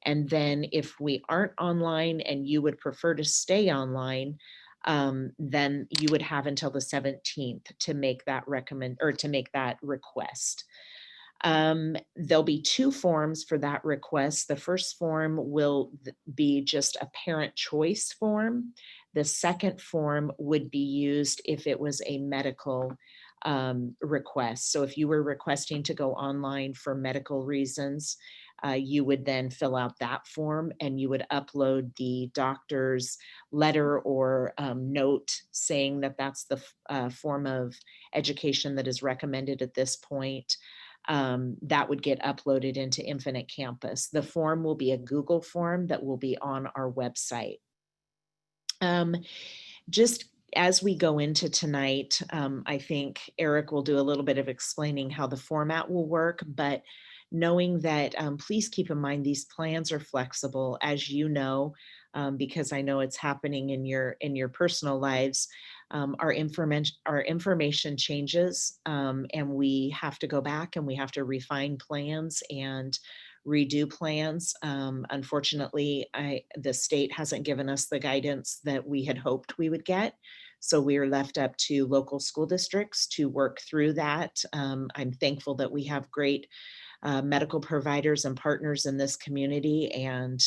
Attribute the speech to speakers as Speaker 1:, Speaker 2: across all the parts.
Speaker 1: And then if we aren't online and you would prefer to stay online, then you would have until the 17th to make that to make that request. There'll be two forms for that request. The first form will be just a parent choice form. The second form would be used if it was a medical request. So if you were requesting to go online for medical reasons, you would then fill out that form and you would upload the doctor's letter or note saying that that's the form of education that is recommended at this point. That would get uploaded into Infinite Campus. The form will be a Google form that will be on our website. Just as we go into tonight, I think Eric will do a little bit of explaining how the format will work, but knowing that please keep in mind these plans are flexible, as you know, because I know it's happening in your personal lives. Our information changes, and we have to go back and we have to refine plans and redo plans. Unfortunately, the state hasn't given us the guidance that we had hoped we would get. So we are left up to local school districts to work through that. I'm thankful that we have great medical providers and partners in this community. And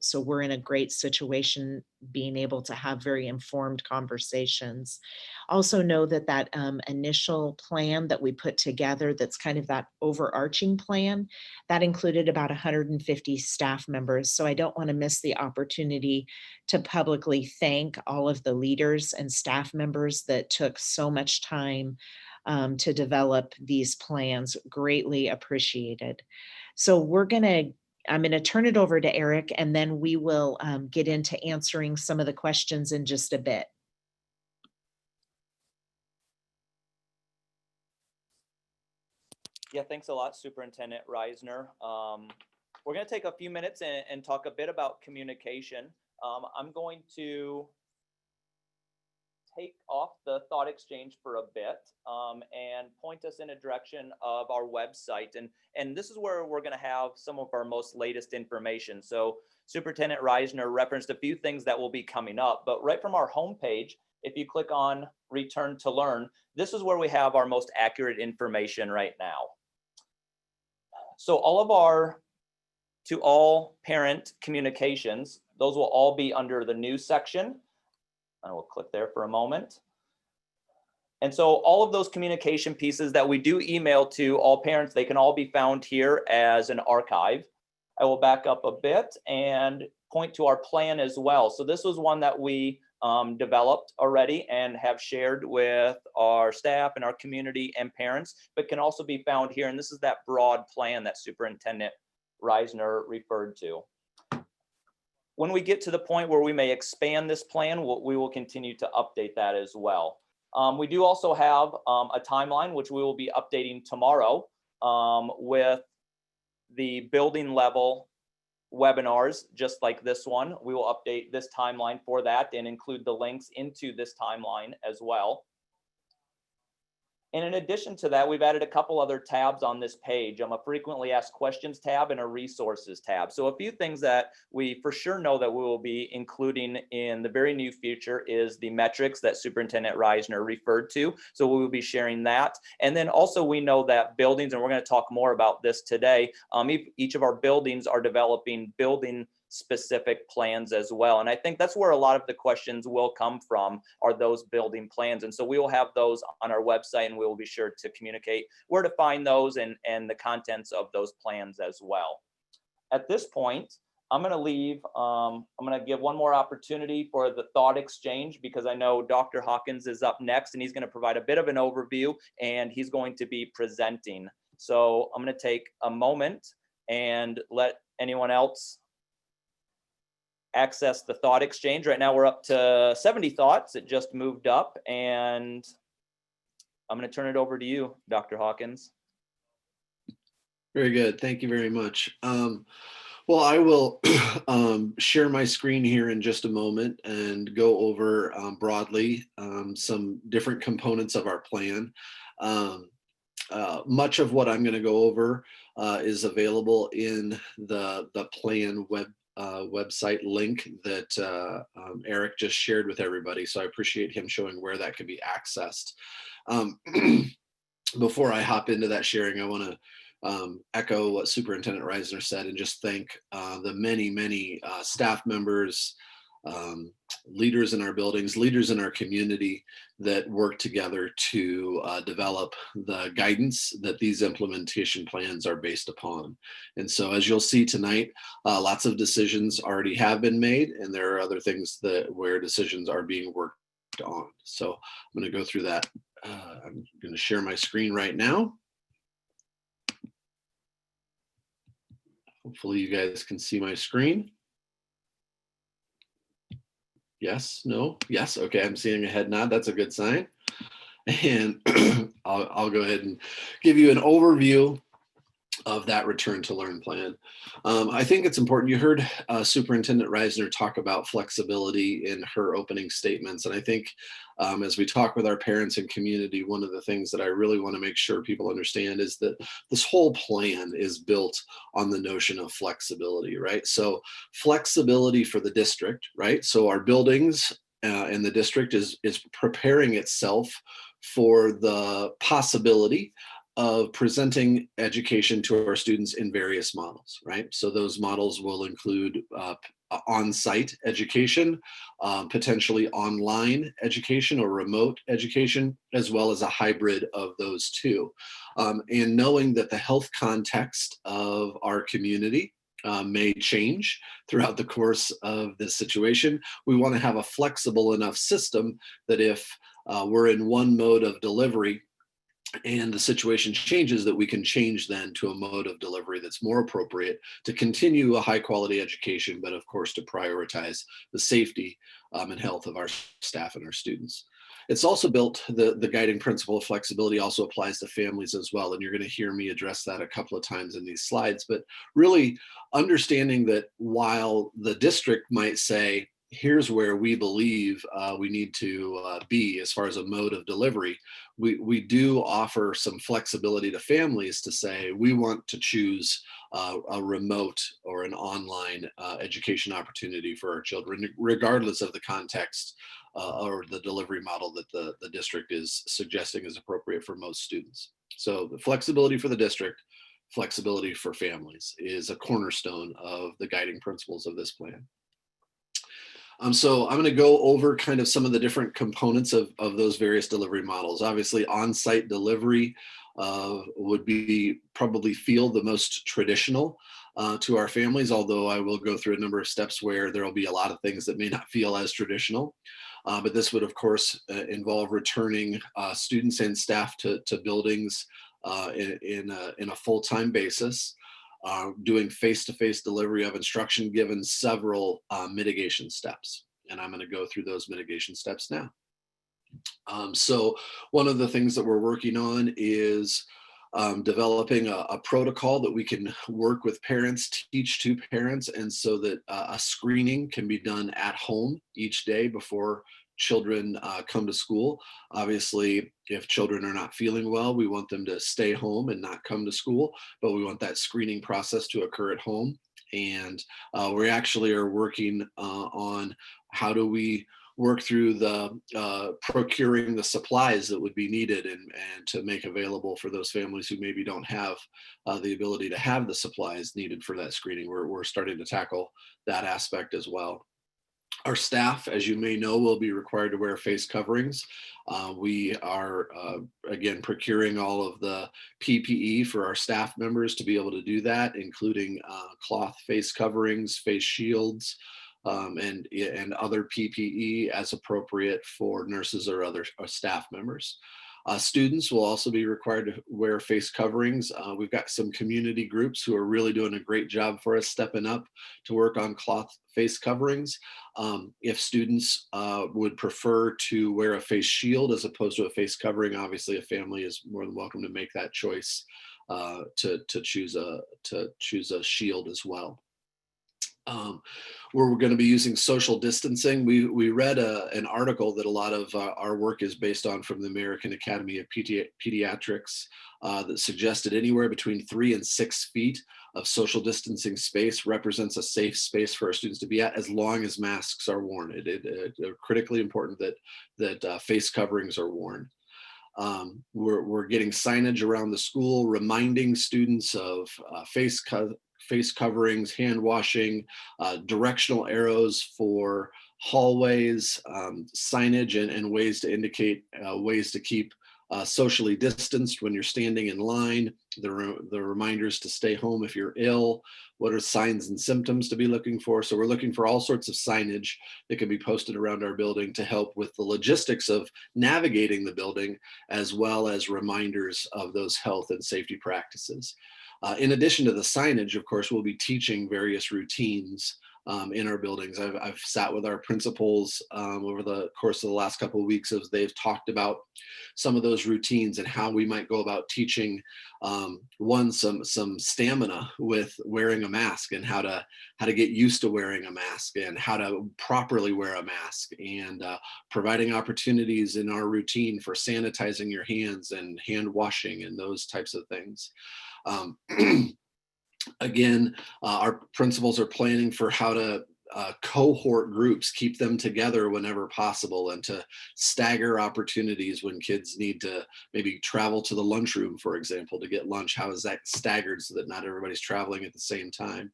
Speaker 1: so we're in a great situation being able to have very informed conversations. Also know that that initial plan that we put together, that's kind of that overarching plan, that included about 150 staff members. So I don't want to miss the opportunity to publicly thank all of the leaders and staff members that took so much time to develop these plans. Greatly appreciated. So I'm going to turn it over to Eric, and then we will get into answering some of the questions in just a bit.
Speaker 2: Yeah, thanks a lot, Superintendent Reisner. We're going to take a few minutes and talk a bit about communication. I'm going to take off the thought exchange for a bit and point us in a direction of our website. And this is where we're going to have some of our most latest information. So Superintendent Reisner referenced a few things that will be coming up, but right from our homepage, if you click on Return to Learn, this is where we have our most accurate information right now. So to all parent communications, those will all be under the news section. I will click there for a moment. And so all of those communication pieces that we do email to all parents, they can all be found here as an archive. I will back up a bit and point to our plan as well. So this was one that we developed already and have shared with our staff and our community and parents, but can also be found here. And this is that broad plan that Superintendent Reisner referred to. When we get to the point where we may expand this plan, we will continue to update that as well. We do also have a timeline, which we will be updating tomorrow with the building level webinars, just like this one. We will update this timeline for that and include the links into this timeline as well. And in addition to that, we've added a couple other tabs on this page. A frequently asked questions tab and a resources tab. So a few things that we for sure know that we will be including in the very near future is the metrics that Superintendent Reisner referred to. So we will be sharing that. And then also we know that buildings, and we're going to talk more about this today, each of our buildings are developing building specific plans as well. And I think that's where a lot of the questions will come from, are those building plans. And so we will have those on our website, and we will be sure to communicate where to find those and the contents of those plans as well. At this point, I'm going to give one more opportunity for the thought exchange, because I know Dr. Hawkins is up next and he's going to provide a bit of an overview and he's going to be presenting. So I'm going to take a moment and let anyone else access the thought exchange. Right now we're up to 70 thoughts. It just moved up, and I'm going to turn it over to you, Dr. Hawkins.
Speaker 3: Very good. Thank you very much. Well, I will share my screen here in just a moment and go over broadly some different components of our plan. Much of what I'm going to go over is available in the plan website link that Eric just shared with everybody. So I appreciate him showing where that can be accessed. Um, Before I hop into that sharing, I want to echo what Superintendent Reisner said and just thank the many staff members, leaders in our buildings, leaders in our community that work together to develop the guidance that these implementation plans are based upon. And so as you'll see tonight, lots of decisions already have been made, and there are other things where decisions are being worked on. So I'm going to go through that. I'm going to share my screen right now. Hopefully you guys can see my screen. Yes, no, yes. Okay, I'm seeing a head nod. That's a good sign. And I'll go ahead and give you an overview of that return to learn plan. I think it's important. You heard Superintendent Reisner talk about flexibility in her opening statements. And I think as we talk with our parents and community, one of the things that I really want to make sure people understand is that this whole plan is built on the notion of flexibility, right? So flexibility for the district, right? So our buildings and the district is preparing itself for the possibility of presenting education to our students in various models, right? So those models will include on-site education, potentially online education or remote education, as well as a hybrid of those two. And knowing that the health context of our community may change throughout the course of this situation, we want to have a flexible enough system that if we're in one mode of delivery and the situation changes, that we can change then to a mode of delivery that's more appropriate to continue a high quality education, but of course to prioritize the safety and health of our staff and our students. It's also built, the guiding principle of flexibility also applies to families as well. And you're going to hear me address that a couple of times in these slides, but really understanding that while the district might say, here's where we believe we need to be as far as a mode of delivery, we do offer some flexibility to families to say we want to choose a remote or an online education opportunity for our children, regardless of the context or the delivery model that the district is suggesting is appropriate for most students. So the flexibility for the district, flexibility for families is a cornerstone of the guiding principles of this plan. So I'm going to go over kind of some of the different components of those various delivery models. Obviously, on-site delivery would be probably feel the most traditional to our families, although I will go through a number of steps where there will be a lot of things that may not feel as traditional. But this would, of course, involve returning students and staff to buildings in a full-time basis. Doing face-to-face delivery of instruction given several mitigation steps. And I'm going to go through those mitigation steps now. So one of the things that we're working on is developing a protocol that we can work with parents, teach to parents, and so that a screening can be done at home each day before children come to school. Obviously, if children are not feeling well, we want them to stay home and not come to school, but we want that screening process to occur at home. And we actually are working on how do we work through the procuring the supplies that would be needed and to make available for those families who maybe don't have the ability to have the supplies needed for that screening. We're starting to tackle that aspect as well. Our staff, as you may know, will be required to wear face coverings. We are, again, procuring all of the PPE for our staff members to be able to do that, including cloth face coverings, face shields, and other PPE as appropriate for nurses or other staff members. Students will also be required to wear face coverings. We've got some community groups who are really doing a great job for us, stepping up to work on cloth face coverings. If students would prefer to wear a face shield as opposed to a face covering, obviously a family is more than welcome to make that choice to choose a shield as well. Um, where we're going to be using social distancing. We read an article that a lot of our work is based on from the American Academy of Pediatrics that suggested anywhere between 3 and 6 feet of social distancing space represents a safe space for our students to be at, as long as masks are worn. It's critically important that face coverings are worn. We're getting signage around the school reminding students of face coverings, hand washing, directional arrows for hallways, signage, and ways to indicate ways to keep socially distanced when you're standing in line, the reminders to stay home if you're ill, what are signs and symptoms to be looking for. So we're looking for all sorts of signage that can be posted around our building to help with the logistics of navigating the building, as well as reminders of those health and safety practices. In addition to the signage, of course, we'll be teaching various routines in our buildings. I've sat with our principals over the course of the last couple of weeks as they've talked about some of those routines and how we might go about teaching some stamina with wearing a mask, and how to get used to wearing a mask, and how to properly wear a mask, and providing opportunities in our routine for sanitizing your hands and hand washing and those types of things. Um, Again, our principals are planning for how to cohort groups, keep them together whenever possible, and to stagger opportunities when kids need to maybe travel to the lunchroom, for example, to get lunch. How is that staggered so that not everybody's traveling at the same time?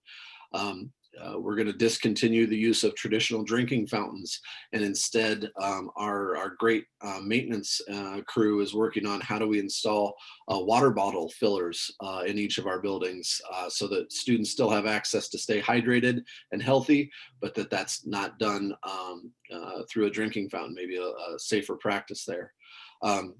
Speaker 3: Um, we're going to discontinue the use of traditional drinking fountains, and instead, our great maintenance crew is working on how do we install water bottle fillers in each of our buildings, so that students still have access to stay hydrated and healthy, but that's not done through a drinking fountain. Maybe a safer practice there. Um,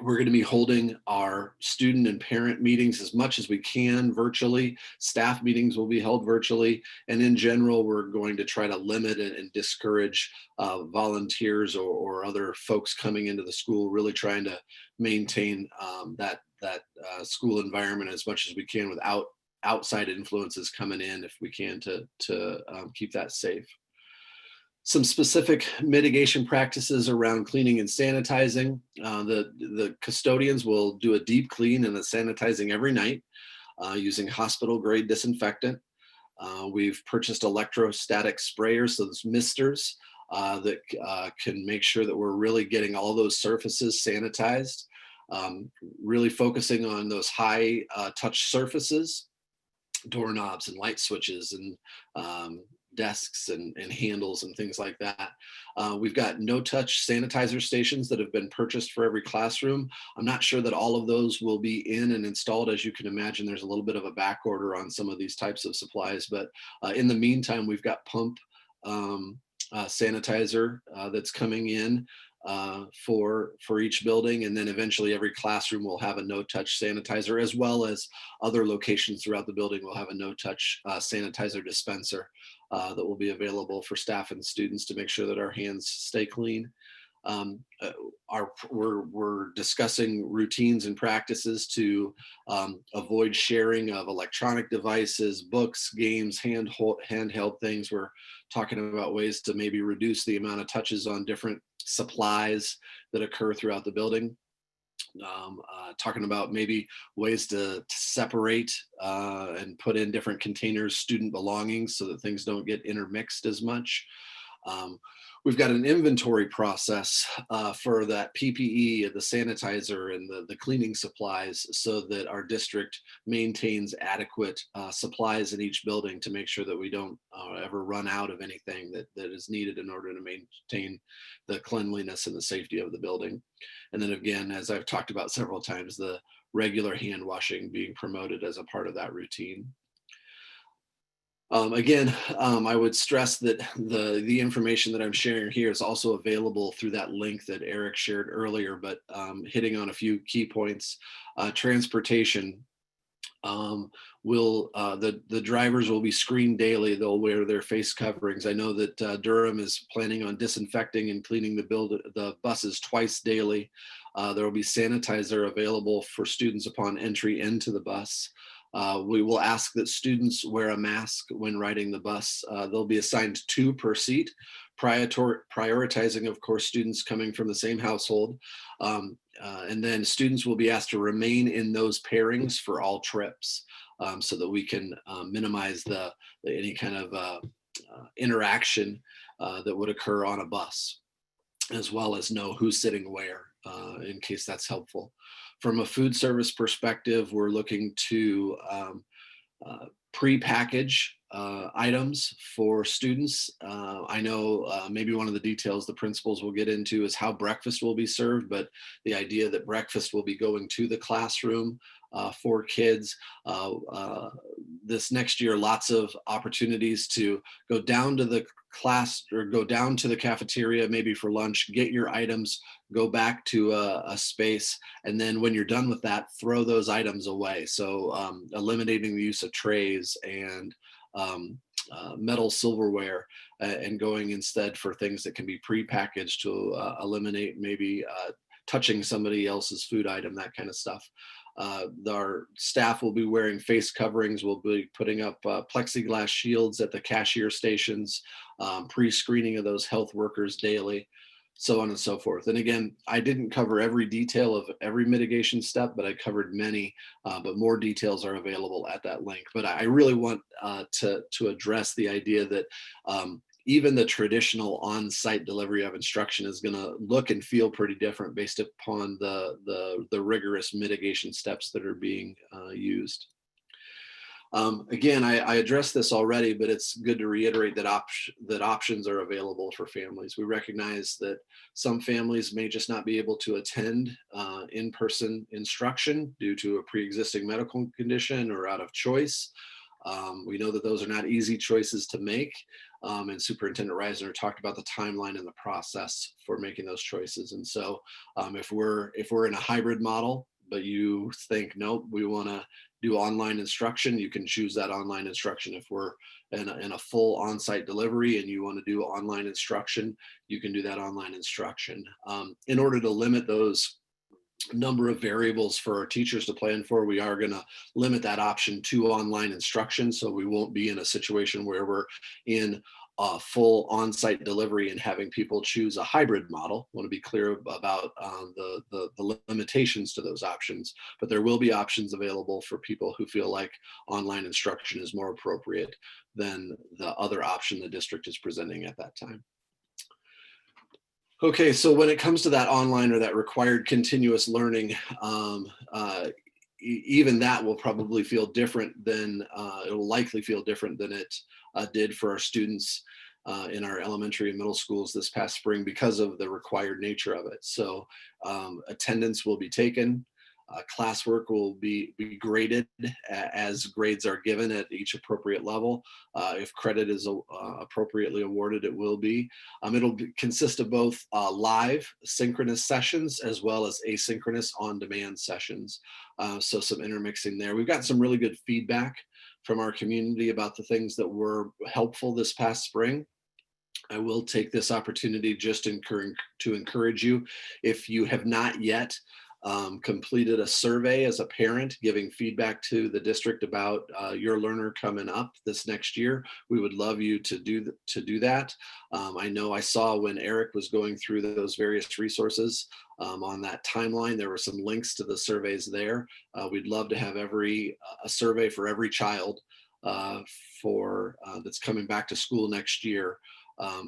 Speaker 3: we're going to be holding our student and parent meetings as much as we can virtually. Staff meetings will be held virtually. And in general, we're going to try to limit and discourage volunteers or other folks coming into the school, really trying to maintain that school environment as much as we can without outside influences coming in, if we can, to keep that safe. Some specific mitigation practices around cleaning and sanitizing. The custodians will do a deep clean and a sanitizing every night using hospital grade disinfectant. We've purchased electrostatic sprayers, so those misters that can make sure that we're really getting all those surfaces sanitized. Really focusing on those high touch surfaces, doorknobs and light switches, and desks and handles and things like that. We've got no-touch sanitizer stations that have been purchased for every classroom. I'm not sure that all of those will be in and installed. As you can imagine, there's a little bit of a back order on some of these types of supplies, but in the meantime, we've got pump sanitizer that's coming in for each building, and then eventually every classroom will have a no-touch sanitizer, as well as other locations throughout the building will have a no-touch sanitizer dispenser that will be available for staff and students to make sure that our hands stay clean. Um, uh, we're discussing routines and practices to avoid sharing of electronic devices, books, games, handheld things. We're talking about ways to maybe reduce the amount of touches on different supplies that occur throughout the building. Talking about maybe ways to separate and put in different containers student belongings so that things don't get intermixed as much. Um, we've got an inventory process for that PPE, the sanitizer, and the cleaning supplies, so that our district maintains adequate supplies in each building to make sure that we don't ever run out of anything that is needed in order to maintain the cleanliness and the safety of the building. And then again, as I've talked about several times, the regular hand washing being promoted as a part of that routine. Again, I would stress that the information that I'm sharing here is also available through that link that Eric shared earlier, but hitting on a few key points. Transportation. The drivers will be screened daily. They'll wear their face coverings. I know that Durham is planning on disinfecting and cleaning the buses twice daily. There will be sanitizer available for students upon entry into the bus. We will ask that students wear a mask when riding the bus. They'll be assigned 2 per seat, prioritizing, of course, students coming from the same household. And then students will be asked to remain in those pairings for all trips, so that we can minimize any kind of interaction that would occur on a bus, as well as know who's sitting where, in case that's helpful. From a food service perspective, we're looking to pre-package items for students. I know maybe one of the details the principals will get into is how breakfast will be served, but the idea that breakfast will be going to the classroom for kids. This next year, lots of opportunities to go down to the class or go down to the cafeteria, maybe for lunch, get your items, go back to a space, and then when you're done with that, throw those items away. So eliminating the use of trays and metal silverware, and going instead for things that can be pre-packaged to eliminate maybe touching somebody else's food item, that kind of stuff. Our staff will be wearing face coverings. We'll be putting up plexiglass shields at the cashier stations, pre-screening of those health workers daily, so on and so forth. And again, I didn't cover every detail of every mitigation step, but I covered many, but more details are available at that link. But I really want to address the idea that even the traditional on-site delivery of instruction is going to look and feel pretty different based upon the rigorous mitigation steps that are being used. Again, I addressed this already, but it's good to reiterate that options are available for families. We recognize that some families may just not be able to attend in-person instruction due to a pre-existing medical condition or out of choice. We know that those are not easy choices to make, and Superintendent Reisner talked about the timeline and the process for making those choices. And so if we're in a hybrid model, but you think, nope, we want to do online instruction, you can choose that online instruction. If we're in a full on-site delivery and you want to do online instruction, you can do that online instruction. In order to limit those number of variables for our teachers to plan for, we are going to limit that option to online instruction. So we won't be in a situation where we're in a full on-site delivery and having people choose a hybrid model. I want to be clear about the limitations to those options, but there will be options available for people who feel like online instruction is more appropriate than the other option the district is presenting at that time. Okay, so when it comes to that online or that required continuous learning, even that will probably feel different than, it will likely feel different than it did for our students in our elementary and middle schools this past spring because of the required nature of it. So attendance will be taken. Classwork will be graded as grades are given at each appropriate level. If credit is appropriately awarded, it will be. It'll consist of both live synchronous sessions as well as asynchronous on-demand sessions. So some intermixing there. We've got some really good feedback from our community about the things that were helpful this past spring. I will take this opportunity just to encourage you, if you have not yet completed a survey as a parent, giving feedback to the district about your learner coming up this next year, we would love you to do that. I know I saw when Eric was going through those various resources on that timeline, there were some links to the surveys there. We'd love to have a survey for every child that's coming back to school next year,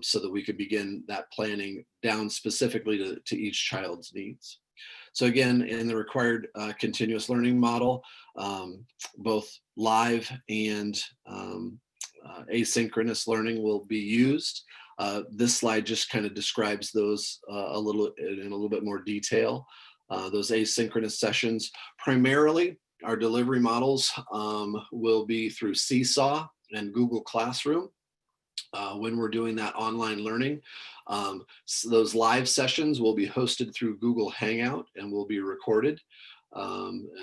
Speaker 3: so that we could begin that planning down specifically to each child's needs. So again, in the required continuous learning model, both live and asynchronous learning will be used. This slide just kind of describes those in a little bit more detail. Those asynchronous sessions, primarily our delivery models will be through Seesaw and Google Classroom. When we're doing that online learning. So those live sessions will be hosted through Google Hangout and will be recorded.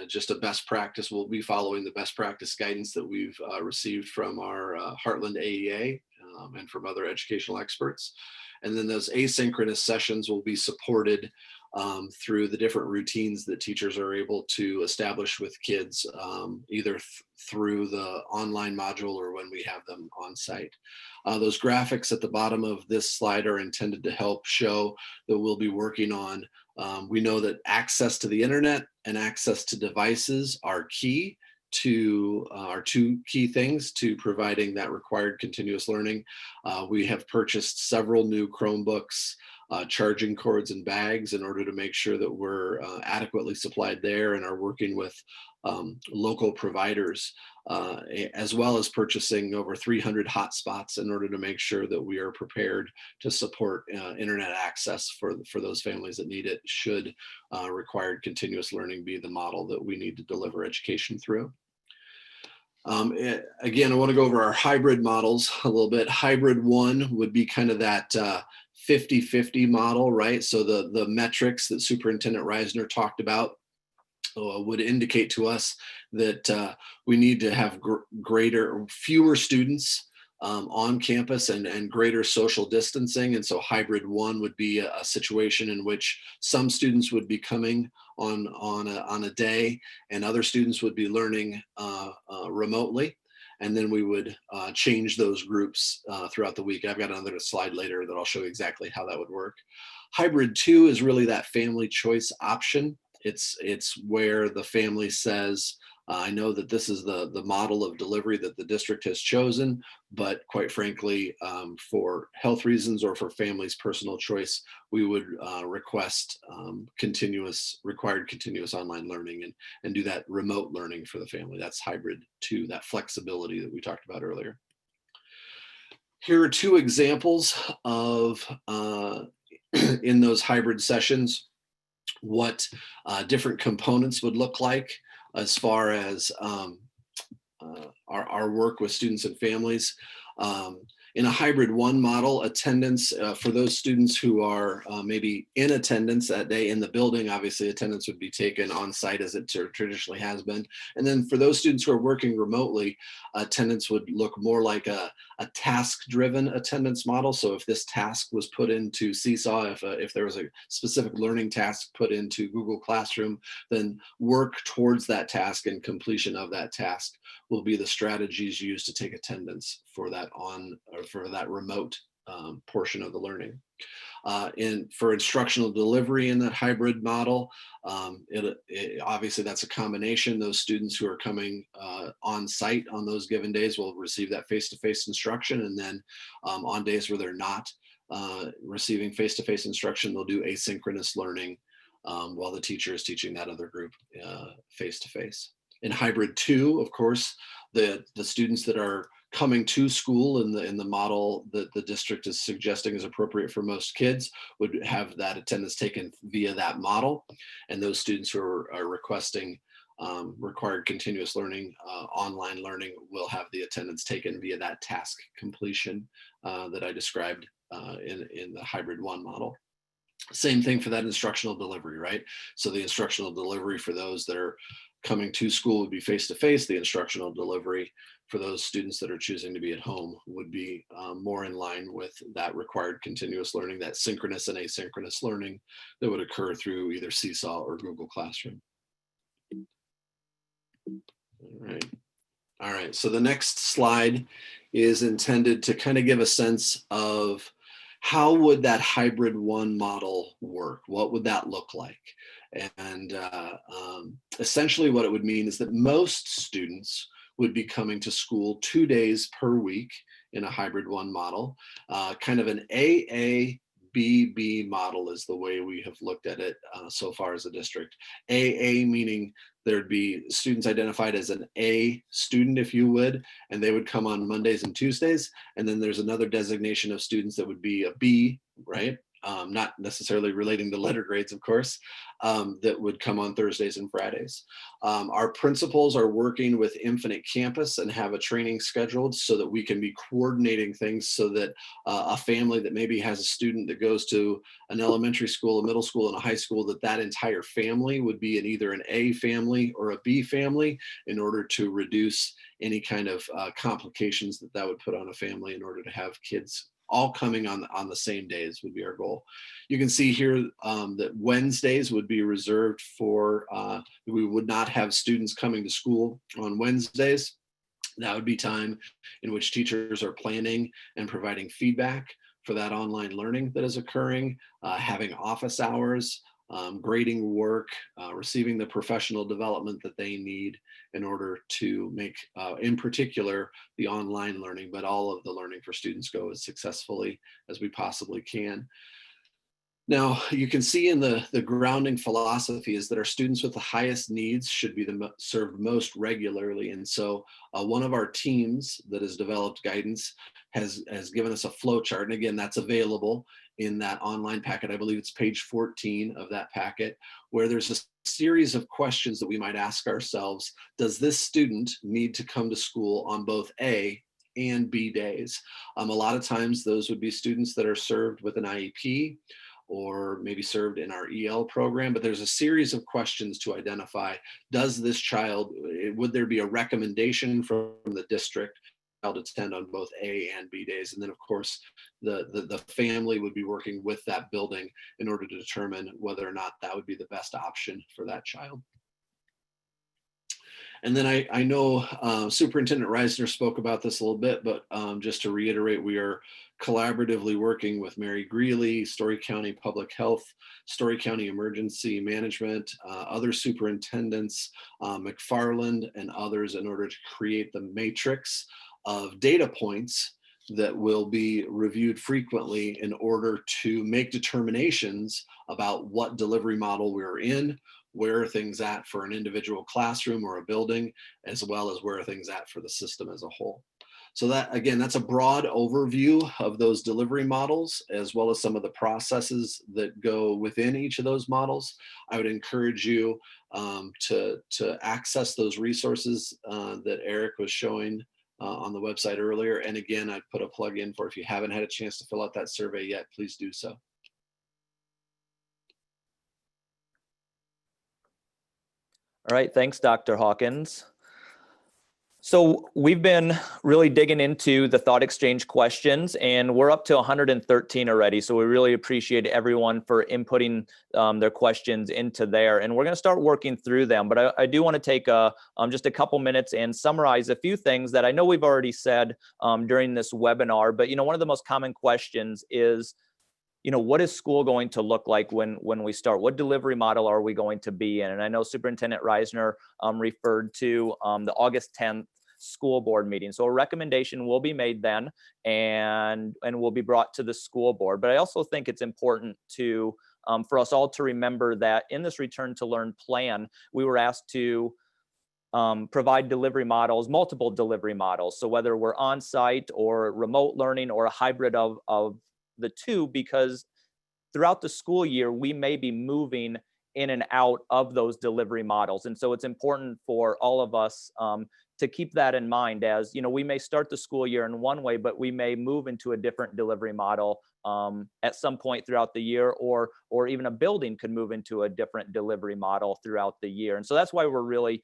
Speaker 3: Just a best practice, we'll be following the best practice guidance that we've received from our Heartland AEA and from other educational experts. And then those asynchronous sessions will be supported through the different routines that teachers are able to establish with kids, either through the online module or when we have them on site. Those graphics at the bottom of this slide are intended to help show that we'll be working on. We know that access to the internet and access to devices are key to are two key things to providing that required continuous learning. We have purchased several new Chromebooks, charging cords and bags in order to make sure that we're adequately supplied there, and are working with local providers, as well as purchasing over 300 hotspots in order to make sure that we are prepared to support internet access for those families that need it, should required continuous learning be the model that we need to deliver education through. Again, I want to go over our hybrid models a little bit. Hybrid 1 would be kind of that 50-50 model, right? So the metrics that Superintendent Reisner talked about would indicate to us that we need to have fewer students on campus, and greater social distancing. And so hybrid 1 would be a situation in which some students would be coming on a day, and other students would be learning remotely. And then we would change those groups throughout the week. I've got another slide later that I'll show you exactly how that would work. Hybrid 2 is really that family choice option. It's where the family says, I know that this is the model of delivery that the district has chosen, but quite frankly, for health reasons or for families' personal choice, we would request required continuous online learning, and do that remote learning for the family. That's hybrid 2, that flexibility that we talked about earlier. Here are two examples of, in those hybrid sessions, what different components would look like as far as our work with students and families. In a hybrid 1 model, attendance for those students who are maybe in attendance that day in the building, obviously attendance would be taken on site as it traditionally has been. And then for those students who are working remotely, attendance would look more like a task-driven attendance model. So if this task was put into Seesaw, if there was a specific learning task put into Google Classroom, then work towards that task and completion of that task will be the strategies used to take attendance for that remote portion of the learning. For instructional delivery in that hybrid model, obviously that's a combination. Those students who are coming on site on those given days will receive that face-to-face instruction, and then on days where they're not receiving face-to-face instruction, they'll do asynchronous learning while the teacher is teaching that other group face-to-face. In hybrid 2, of course, the students that are coming to school in the model that the district is suggesting is appropriate for most kids would have that attendance taken via that model. And those students who are requesting required continuous learning, online learning, will have the attendance taken via that task completion that I described in the hybrid 1 model. Same thing for that instructional delivery, right? So the instructional delivery for those that are coming to school would be face-to-face. The instructional delivery for those students that are choosing to be at home would be more in line with that required continuous learning, that synchronous and asynchronous learning that would occur through either Seesaw or Google Classroom. All right, so the next slide is intended to kind of give a sense of how would that hybrid 1 model work? What would that look like? And essentially what it would mean is that most students would be coming to school 2 days per week in a hybrid 1 model. Kind of an AABB model is the way we have looked at it so far as a district. AA meaning there'd be students identified as an A student, if you would, and they would come on Mondays and Tuesdays. And then there's another designation of students that would be a B, right? Not necessarily relating to letter grades, of course, that would come on Thursdays and Fridays. Our principals are working with Infinite Campus and have a training scheduled so that we can be coordinating things so that a family that maybe has a student that goes to an elementary school, a middle school, and a high school, that entire family would be in either an A family or a B family, in order to reduce any kind of complications that would put on a family in order to have kids all coming on the same days would be our goal. You can see here that Wednesdays would be reserved for, we would not have students coming to school on Wednesdays. That would be time in which teachers are planning and providing feedback for that online learning that is occurring, having office hours, grading work, receiving the professional development that they need in order to make, in particular, the online learning, but all of the learning for students go as successfully as we possibly can. Now, you can see in the grounding philosophy is that our students with the highest needs should be served most regularly. And so one of our teams that has developed guidance has given us a flow chart. And again, that's available in that online packet. I believe it's page 14 of that packet, where there's a series of questions that we might ask ourselves. Does this student need to come to school on both A and B days? A lot of times those would be students that are served with an IEP, or maybe served in our EL program, but there's a series of questions to identify. Does this child, would there be a recommendation from the district to attend on both A and B days? And then of course, the family would be working with that building in order to determine whether or not that would be the best option for that child. And then I know Superintendent Reisner spoke about this a little bit, but just to reiterate, we are collaboratively working with Mary Greeley, Story County Public Health, Story County Emergency Management, other superintendents, McFarland and others, in order to create the matrix of data points that will be reviewed frequently in order to make determinations about what delivery model we're in, where are things at for an individual classroom or a building, as well as where are things at for the system as a whole. So that, again, that's a broad overview of those delivery models, as well as some of the processes that go within each of those models. I would encourage you to access those resources that Eric was showing on the website earlier. And again, I put a plug in for, if you haven't had a chance to fill out that survey yet, please do so.
Speaker 2: All right, thanks, Dr. Hawkins. So we've been really digging into the thought exchange questions, and we're up to 113 already. So we really appreciate everyone for inputting their questions into there. And we're going to start working through them. But I do want to take just a couple minutes and summarize a few things that I know we've already said during this webinar. But, one of the most common questions is, what is school going to look like when we start? What delivery model are we going to be in? And I know Superintendent Reisner referred to the August 10th school board meeting. So a recommendation will be made then and will be brought to the school board. But I also think it's important to for us all to remember that in this return to learn plan, we were asked to provide delivery models, multiple delivery models. So whether we're on site or remote learning or a hybrid of the two, because throughout the school year, we may be moving in and out of those delivery models. And so it's important for all of us to keep that in mind, as we may start the school year in one way, but we may move into a different delivery model at some point throughout the year, or even a building could move into a different delivery model throughout the year. And so that's why we're really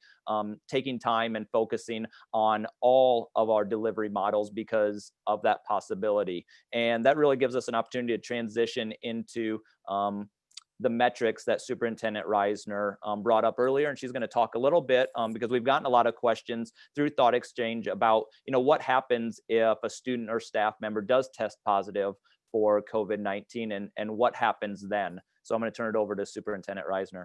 Speaker 2: taking time and focusing on all of our delivery models, because of that possibility. And that really gives us an opportunity to transition into the metrics that Superintendent Reisner brought up earlier. And she's going to talk a little bit because we've gotten a lot of questions through Thought Exchange about, what happens if a student or staff member does test positive for COVID-19, and what happens then. So I'm going to turn it over to Superintendent Reisner.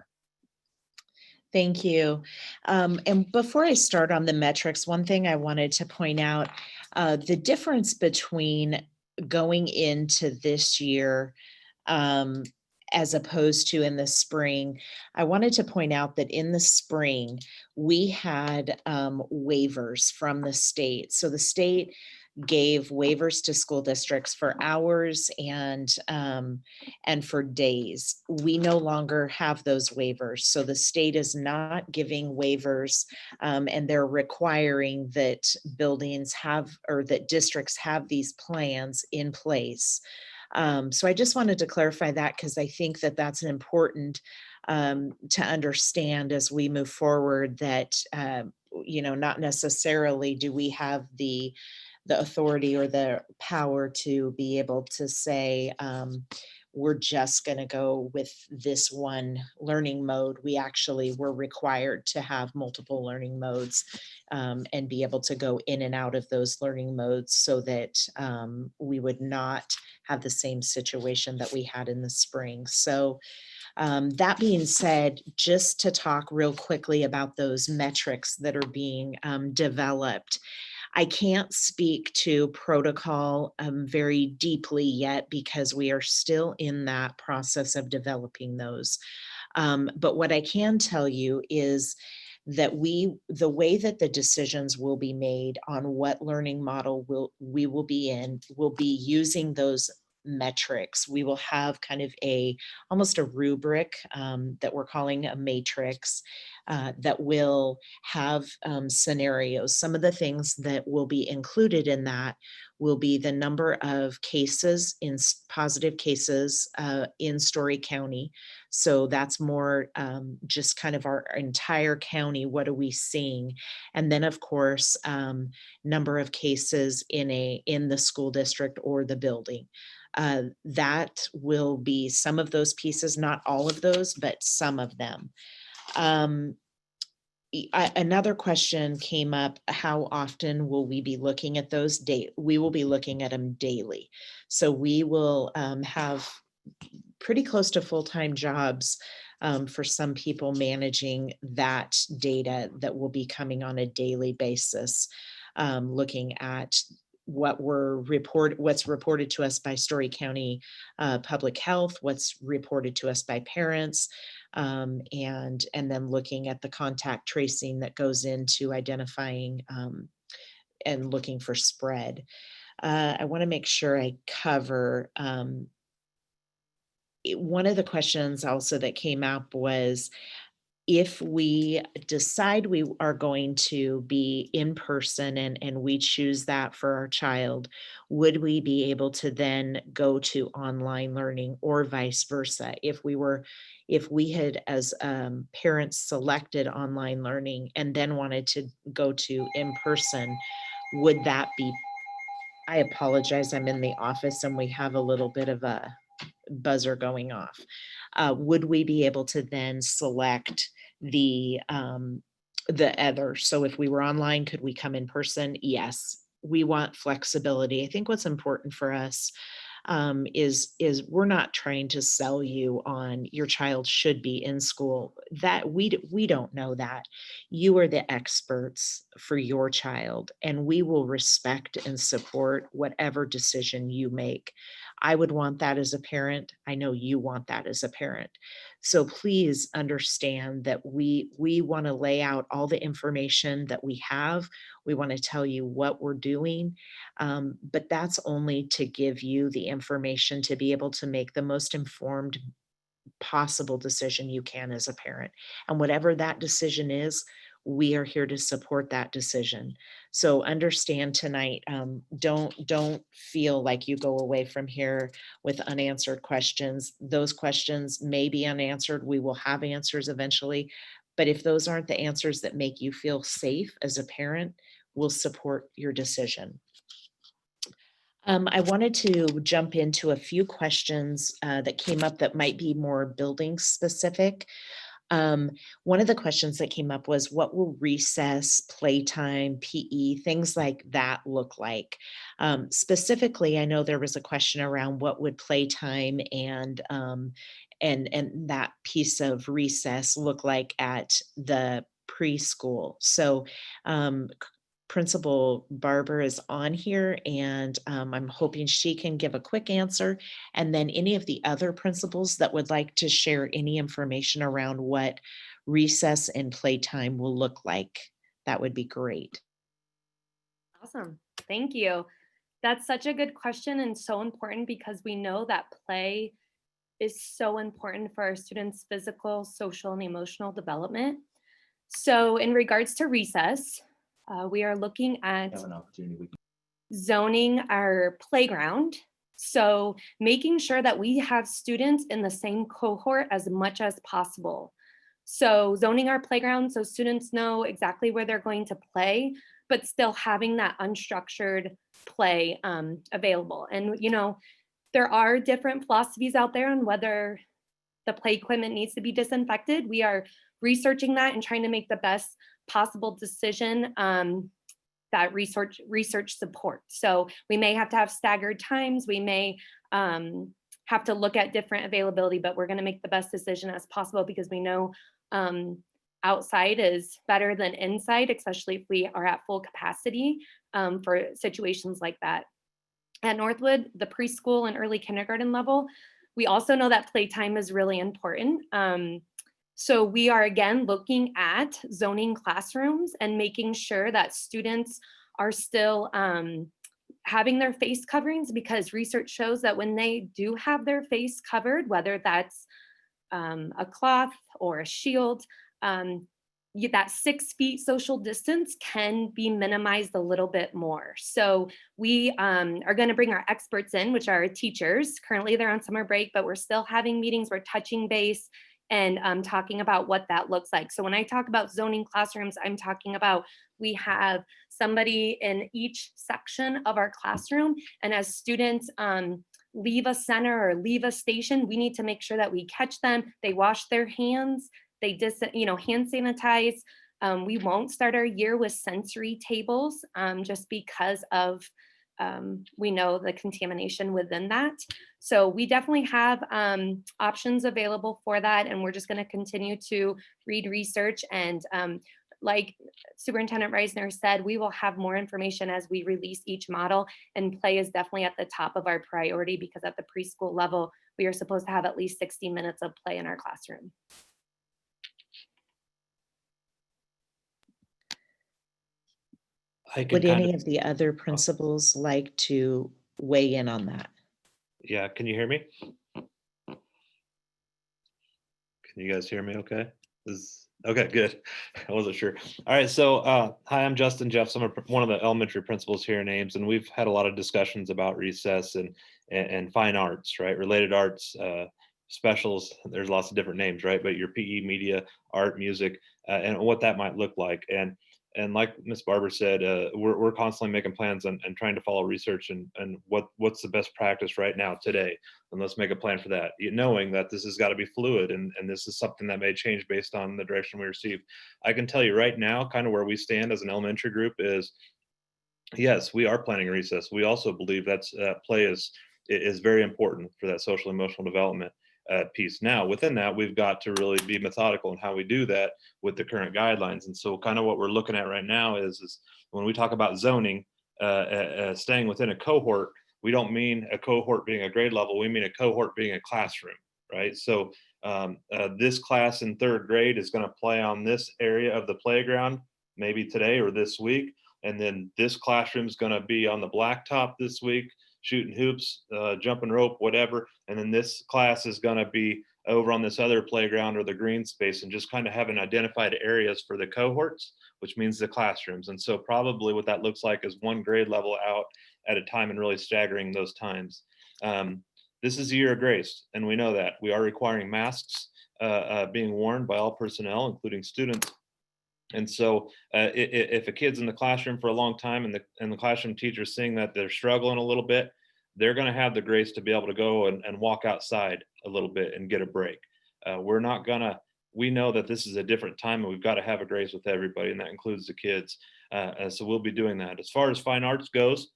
Speaker 1: Thank you. And before I start on the metrics, one thing I wanted to point out, the difference between going into this year as opposed to in the spring. I wanted to point out that in the spring, we had waivers from the state. So the state gave waivers to school districts for hours and for days. We no longer have those waivers. So the state is not giving waivers, and they're requiring that buildings have, or that districts have, these plans in place. So I just wanted to clarify that, because I think that that's an important to understand as we move forward, that, not necessarily do we have the the authority or the power to be able to say, we're just going to go with this one learning mode. We actually were required to have multiple learning modes, and be able to go in and out of those learning modes so that we would not have the same situation that we had in the spring. So that being said, just to talk real quickly about those metrics that are being developed, I can't speak to protocol very deeply yet because we are still in that process of developing those. But what I can tell you is that the way that the decisions will be made on what learning model we will be in, will be using those metrics. We will have kind of almost a rubric that we're calling a matrix, that will have scenarios. Some of the things that will be included in that will be the number of cases positive cases in Story County. So that's more just kind of our entire county. What are we seeing? And then, of course, number of cases in the school district or the building. That will be some of those pieces, not all of those, but some of them. Um, Another question came up: how often will we be looking at those we will be looking at them daily. So we will have pretty close to full-time jobs for some people managing that data that will be coming on a daily basis, looking at what's reported to us by Story County Public Health, what's reported to us by parents, and then looking at the contact tracing that goes into identifying and looking for spread. I want to make sure I cover one of the questions also that came up was, if we decide we are going to be in person and we choose that for our child, would we be able to then go to online learning, or vice versa? If we had, as parents, selected online learning and then wanted to go to in person, would that be? I apologize, I'm in the office and we have a little bit of a buzzer going off. Would we be able to then select the other? So if we were online, could we come in person? Yes. We want flexibility. I think what's important for us is we're not trying to sell you on your child should be in school. That we don't know that. You are the experts for your child, and we will respect and support whatever decision you make. I would want that as a parent. I know you want that as a parent. So please understand that we want to lay out all the information that we have. We want to tell you what we're doing, but that's only to give you the information to be able to make the most informed possible decision you can as a parent. And whatever that decision is, we are here to support that decision. So understand tonight, don't feel like you go away from here with unanswered questions. Those questions may be unanswered. We will have answers eventually. But if those aren't the answers that make you feel safe as a parent, we'll support your decision. I wanted to jump into a few questions that came up that might be more building specific. Um, One of the questions that came up was, what will recess, playtime, PE, things like that look like? Specifically, I know there was a question around what would playtime and that piece of recess look like at the preschool. So Principal Barber is on here, and I'm hoping she can give a quick answer. And then any of the other principals that would like to share any information around what recess and playtime will look like, that would be great.
Speaker 4: Awesome. Thank you. That's such a good question and so important because we know that play is so important for our students' physical, social, and emotional development. So, in regards to recess, we are looking at zoning our playground. So, making sure that we have students in the same cohort as much as possible. So, zoning our playground so students know exactly where they're going to play, but still having that unstructured play available. And, there are different philosophies out there on whether the play equipment needs to be disinfected. We are researching that and trying to make the best possible decision that research supports. So we may have to have staggered times. We may have to look at different availability, but we're going to make the best decision as possible because we know outside is better than inside, especially if we are at full capacity for situations like that. At Northwood, the preschool and early kindergarten level, we also know that playtime is really important. So we are again looking at zoning classrooms and making sure that students are still having their face coverings, because research shows that when they do have their face covered, whether that's a cloth or a shield, that 6 feet social distance can be minimized a little bit more. So we are going to bring our experts in, which are teachers. Currently they're on summer break, but we're still having meetings. We're touching base and talking about what that looks like. So when I talk about zoning classrooms, I'm talking about we have somebody in each section of our classroom. And as students leave a center or leave a station, we need to make sure that we catch them, they wash their hands, they hand sanitize. We won't start our year with sensory tables just because of we know the contamination within that. So we definitely have options available for that, and we're just going to continue to read research. And like Superintendent Reisner said, we will have more information as we release each model, and play is definitely at the top of our priority because at the preschool level, we are supposed to have at least 60 minutes of play in our classroom.
Speaker 1: Would any of the other principals like to weigh in on that?
Speaker 5: Yeah, can you hear me? Can you guys hear me okay? Okay, good. I wasn't sure. All right, so hi, I'm Justin Jeffs. I'm one of the elementary principals here in Ames, and we've had a lot of discussions about recess and fine arts, right? Related arts, specials, there's lots of different names, right? But your PE, media, art, music, and what that might look like. And like Ms. Barber said, we're constantly making plans and trying to follow research and what's the best practice right now today. And let's make a plan for that, knowing that this has got to be fluid and this is something that may change based on the direction we receive. I can tell you right now, kind of where we stand as an elementary group is, yes, we are planning a recess. We also believe that's play is very important for that social emotional development piece. Now, within that, we've got to really be methodical in how we do that with the current guidelines. And so kind of what we're looking at right now is when we talk about zoning, staying within a cohort, we don't mean a cohort being a grade level, we mean a cohort being a classroom, right? So this class in 3rd grade is going to play on this area of the playground, maybe today or this week. And then this classroom is going to be on the blacktop this week, shooting hoops, jumping rope, whatever. And then this class is going to be over on this other playground or the green space, and just kind of having identified areas for the cohorts, which means the classrooms. And so probably what that looks like is 1 grade level out at a time and really staggering those times. This is a year of grace, and we know that. We are requiring masks being worn by all personnel, including students. And so if a kid's in the classroom for a long time and the classroom teacher's seeing that they're struggling a little bit, they're going to have the grace to be able to go and walk outside a little bit and get a break. We know that this is a different time and we've got to have a grace with everybody, and that includes the kids. So we'll be doing that. As far as fine arts goes,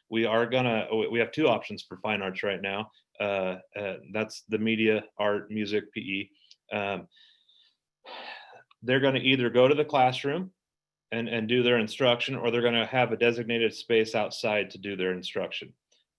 Speaker 5: we have 2 options for fine arts right now. That's the media, art, music, PE. They're going to either go to the classroom and do their instruction, or they're going to have a designated space outside to do their instruction.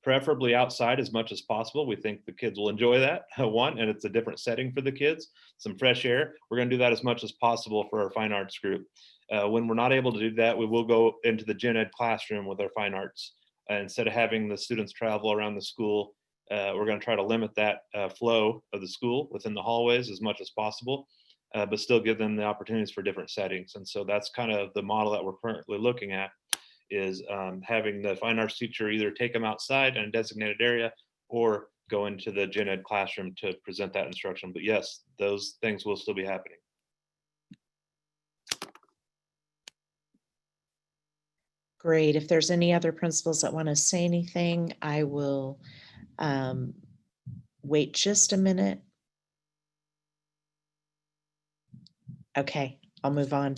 Speaker 5: Preferably outside as much as possible. We think the kids will enjoy that, one, and it's a different setting for the kids, some fresh air. We're going to do that as much as possible for our fine arts group. When we're not able to do that, we will go into the gen ed classroom with our fine arts. Instead of having the students travel around the school, we're going to try to limit that flow of the school within the hallways as much as possible. But still give them the opportunities for different settings. And so that's kind of the model that we're currently looking at, is having the fine arts teacher either take them outside in a designated area or go into the gen ed classroom to present that instruction. But yes, those things will still be happening.
Speaker 1: Great. If there's any other principals that want to say anything, I will um, wait just a minute. Okay, I'll move on.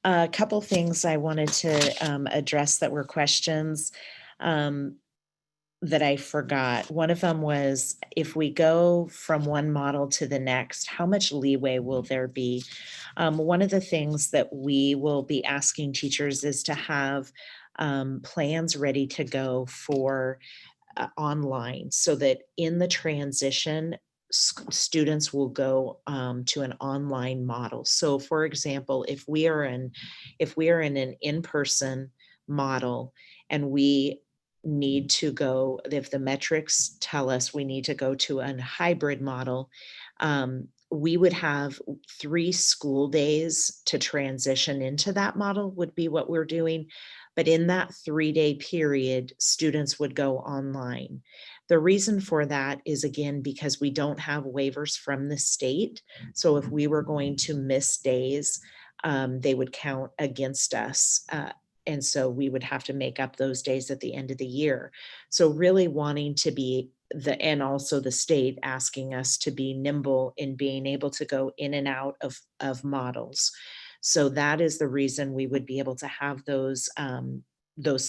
Speaker 1: A couple things I wanted to address that were questions um, that I forgot. One of them was, if we go from one model to the next, how much leeway will there be? One of the things that we will be asking teachers is to have plans ready to go for online, so that in the transition, students will go to an online model. So for example, if we are in an in-person model and we need to go, if the metrics tell us we need to go to a hybrid model, we would have 3 school days to transition into that model, would be what we're doing. But in that 3-day period, students would go online. The reason for that is, again, because we don't have waivers from the state. So if we were going to miss days, they would count against us. And so we would have to make up those days at the end of the year. So really wanting to be and also the state asking us to be nimble in being able to go in and out of models. So that is the reason we would be able to have those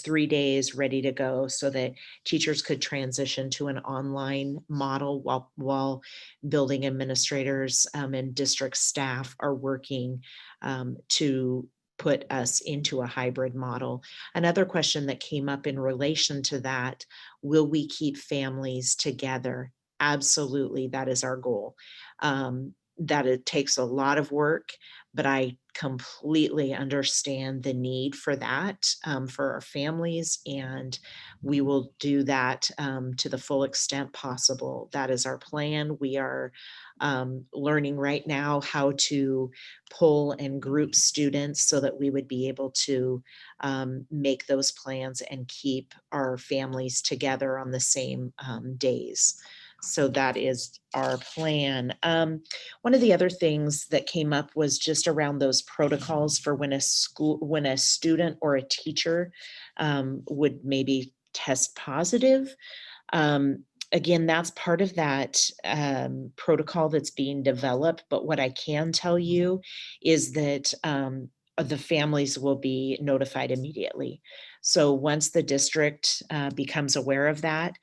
Speaker 1: 3 days ready to go, so that teachers could transition to an online model while building administrators and district staff are working to put us into a hybrid model. Another question that came up in relation to that: will we keep families together? Absolutely, that is our goal. That it takes a lot of work, but I completely understand the need for that for our families, and we will do that to the full extent possible. That is our plan. We are learning right now how to pull and group students so that we would be able to make those plans and keep our families together on the same days. So that is our plan. One of the other things that came up was just around those protocols for when a student or a teacher would maybe test positive. Um, Again, that's part of that protocol that's being developed. But what I can tell you is that the families will be notified immediately. So once the district becomes aware of that,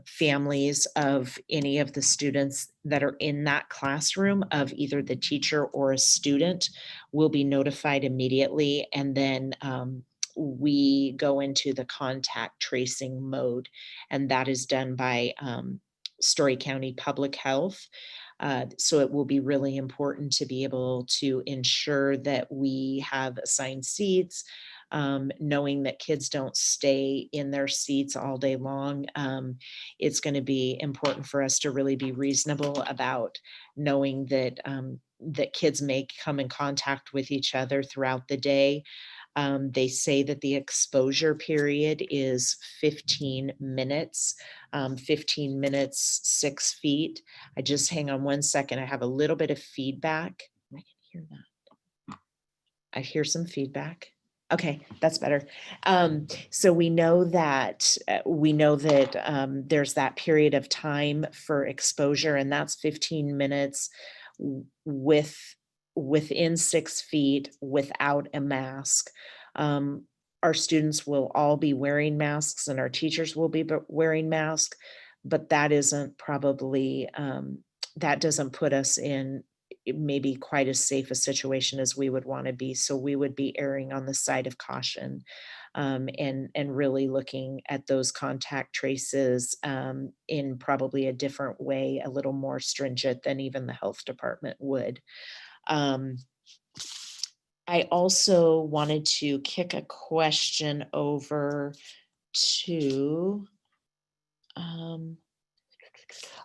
Speaker 1: families of any of the students that are in that classroom, of either the teacher or a student, will be notified immediately. And then we go into the contact tracing mode, and that is done by Story County Public Health. So it will be really important to be able to ensure that we have assigned seats, knowing that kids don't stay in their seats all day long. It's going to be important for us to really be reasonable about knowing that that kids may come in contact with each other throughout the day. They say that the exposure period is 15 minutes, 15 minutes, 6 feet. I just hang on one second. I have a little bit of feedback. I can hear that. I hear some feedback. Okay, that's better. So we know that there's that period of time for exposure, and that's 15 minutes with within 6 feet without a mask. Um, our students will all be wearing masks, and our teachers will be wearing masks, but that isn't probably that doesn't put us in maybe quite as safe a situation as we would want to be. So we would be erring on the side of caution, and really looking at those contact traces in probably a different way, a little more stringent than even the health department would. Um, I also wanted to kick a question over to,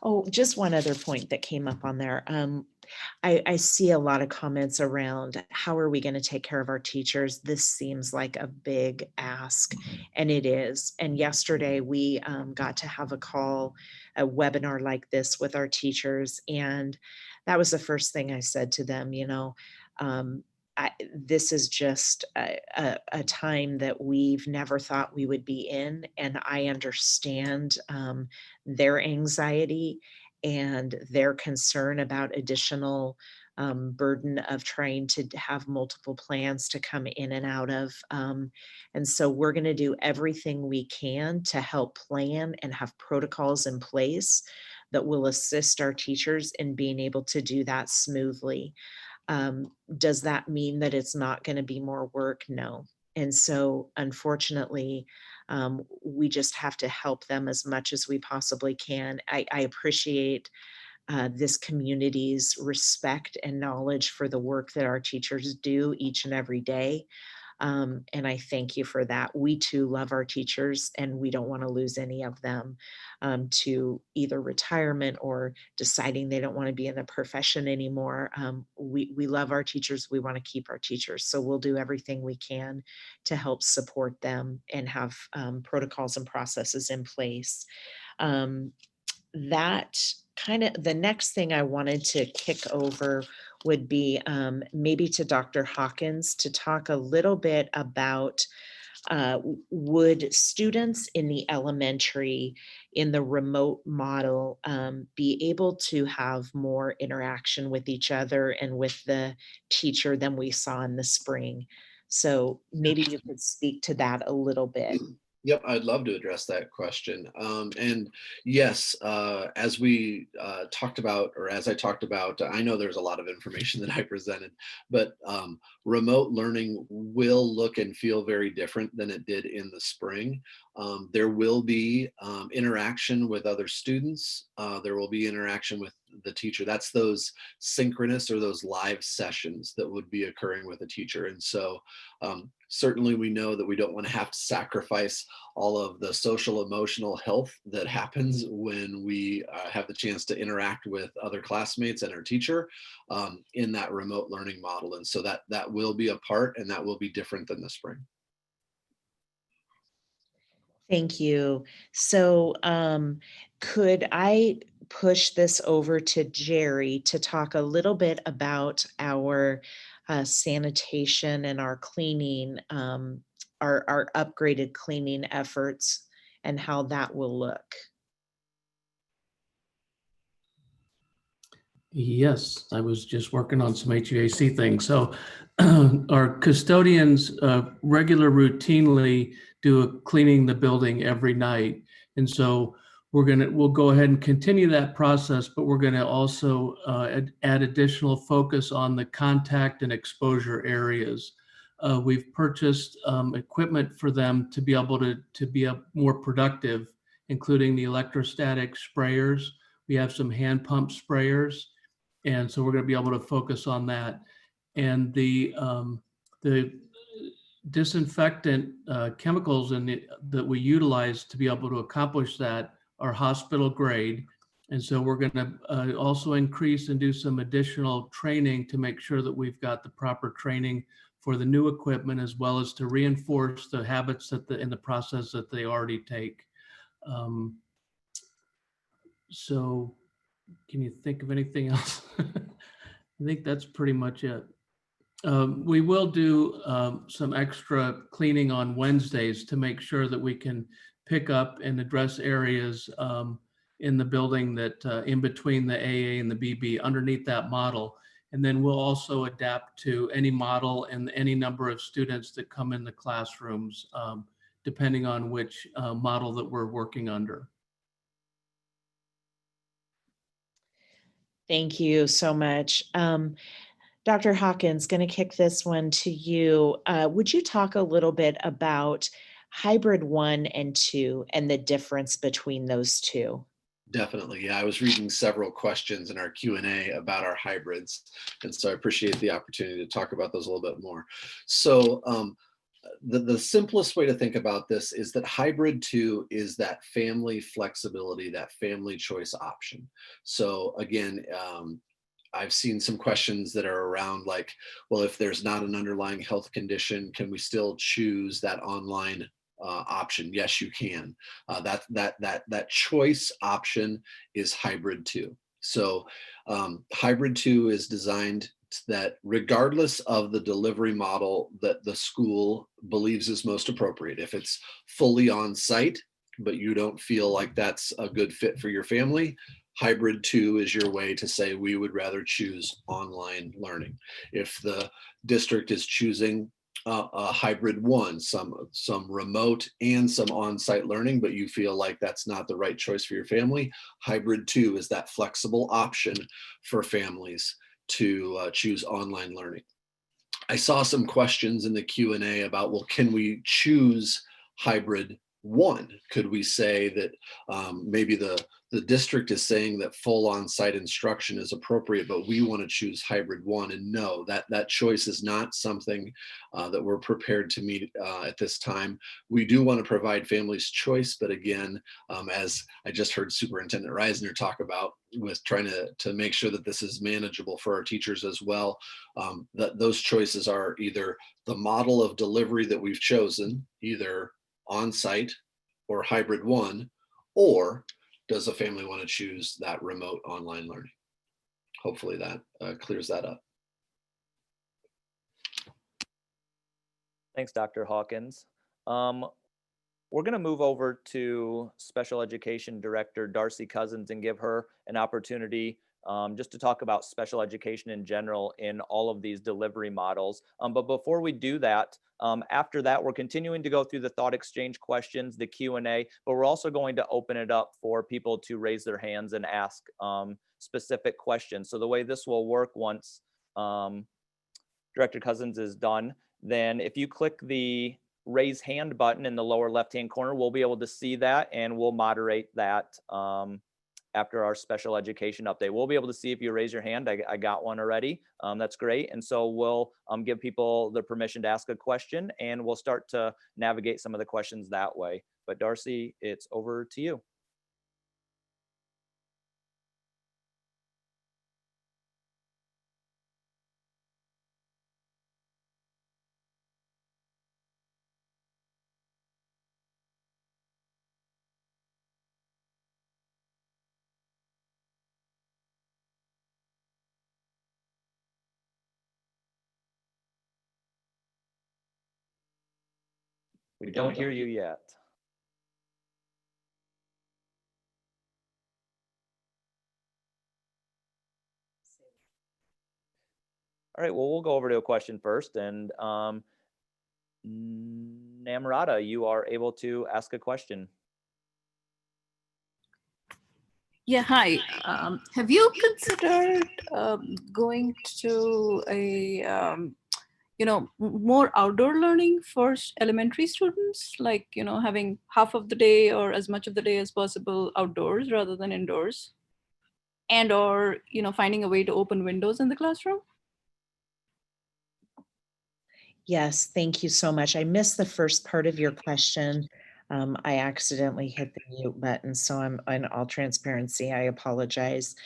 Speaker 1: oh, just one other point that came up on there. I see a lot of comments around, how are we going to take care of our teachers? This seems like a big ask, and it is. And yesterday we got to have a webinar like this with our teachers, and that was the first thing I said to them. Um, this is just a time that we've never thought we would be in. And I understand their anxiety and their concern about additional burden of trying to have multiple plans to come in and out of. And so we're going to do everything we can to help plan and have protocols in place that will assist our teachers in being able to do that smoothly. Does that mean that it's not going to be more work? No. And so, unfortunately, we just have to help them as much as we possibly can. I appreciate this community's respect and knowledge for the work that our teachers do each and every day. And I thank you for that. We too love our teachers, and we don't want to lose any of them to either retirement or deciding they don't want to be in the profession anymore. We love our teachers. We want to keep our teachers. So we'll do everything we can to help support them and have protocols and processes in place. That kind of the next thing I wanted to kick over would be maybe to Dr. Hawkins to talk a little bit about would students in the elementary in the remote model be able to have more interaction with each other and with the teacher than we saw in the spring? So maybe you could speak to that a little bit.
Speaker 3: Yep, I'd love to address that question. And yes, as we talked about, or as I talked about, I know there's a lot of information that I presented, but remote learning will look and feel very different than it did in the spring. There will be interaction with other students. There will be interaction with the teacher. That's those synchronous or those live sessions that would be occurring with a teacher. And so certainly we know that we don't want to have to sacrifice all of the social emotional health that happens when we have the chance to interact with other classmates and our teacher in that remote learning model. And so that will be a part, and that will be different than the spring.
Speaker 1: Thank you. So could I push this over to Jerry to talk a little bit about our sanitation and our cleaning, our upgraded cleaning efforts and how that will look?
Speaker 6: Yes, I was just working on some HVAC things. So our custodians routinely do cleaning the building every night. And so we'll go ahead and continue that process, but we're gonna also add additional focus on the contact and exposure areas. We've purchased equipment for them to be able to be more productive, including the electrostatic sprayers. We have some hand pump sprayers. And so we're going to be able to focus on that. And the disinfectant chemicals that we utilize to be able to accomplish that are hospital grade. And so we're going to also increase and do some additional training to make sure that we've got the proper training for the new equipment, as well as to reinforce the habits that in the process that they already take. So can you think of anything else? I think that's pretty much it. We will do some extra cleaning on Wednesdays to make sure that we can pick up and address areas in the building that in between the AA and the BB underneath that model. And then we'll also adapt to any model and any number of students that come in the classrooms, depending on which model that we're working under.
Speaker 1: Thank you so much. Dr. Hawkins, going to kick this one to you. Would you talk a little bit about hybrid 1 and 2 and the difference between those two?
Speaker 3: Definitely. Yeah, I was reading several questions in our Q&A about our hybrids. And so I appreciate the opportunity to talk about those a little bit more. So the simplest way to think about this is that hybrid 2 is that family flexibility, that family choice option. So again, I've seen some questions that are around like, well, if there's not an underlying health condition, can we still choose that online option? Yes, you can. That choice option is hybrid 2. So hybrid 2 is designed that regardless of the delivery model that the school believes is most appropriate, if it's fully on site, but you don't feel like that's a good fit for your family, hybrid 2 is your way to say we would rather choose online learning. If the district is choosing a hybrid 1, some remote and some on-site learning, but you feel like that's not the right choice for your family, hybrid 2 is that flexible option for families to choose online learning. I saw some questions in the Q&A about, well, can we choose hybrid 1? Could we say that maybe the district is saying that full on-site instruction is appropriate, but we want to choose hybrid 1? And no, that choice is not something that we're prepared to meet at this time. We do want to provide families choice, but again, as I just heard Superintendent Reisner talk about, with trying to make sure that this is manageable for our teachers as well, that those choices are either the model of delivery that we've chosen, either on-site or hybrid 1, or does a family want to choose that remote online learning? Hopefully that clears that up.
Speaker 2: Thanks, Dr. Hawkins. We're going to move over to Special Education Director Darcy Cousins and give her an opportunity just to talk about special education in general in all of these delivery models. But before we do that, after that, we're continuing to go through the thought exchange questions, the Q&A, but we're also going to open it up for people to raise their hands and ask specific questions. So the way this will work, once Director Cousins is done, then if you click the raise hand button in the lower left-hand corner, we'll be able to see that, and we'll moderate that after our special education update. We'll be able to see if you raise your hand. I got one already. That's great. And so we'll give people the permission to ask a question, and we'll start to navigate some of the questions that way. But Darcy, it's over to you. We don't hear you yet. All right, well, we'll go over to a question first. And Namrata, you are able to ask a question.
Speaker 7: Yeah, hi. Have you considered going to a, more outdoor learning for elementary students, like, having half of the day or as much of the day as possible outdoors rather than indoors? And or, finding a way to open windows in the classroom?
Speaker 1: Yes, thank you so much. I missed the first part of your question. I accidentally hit the mute button, so I'm in all transparency, I apologize.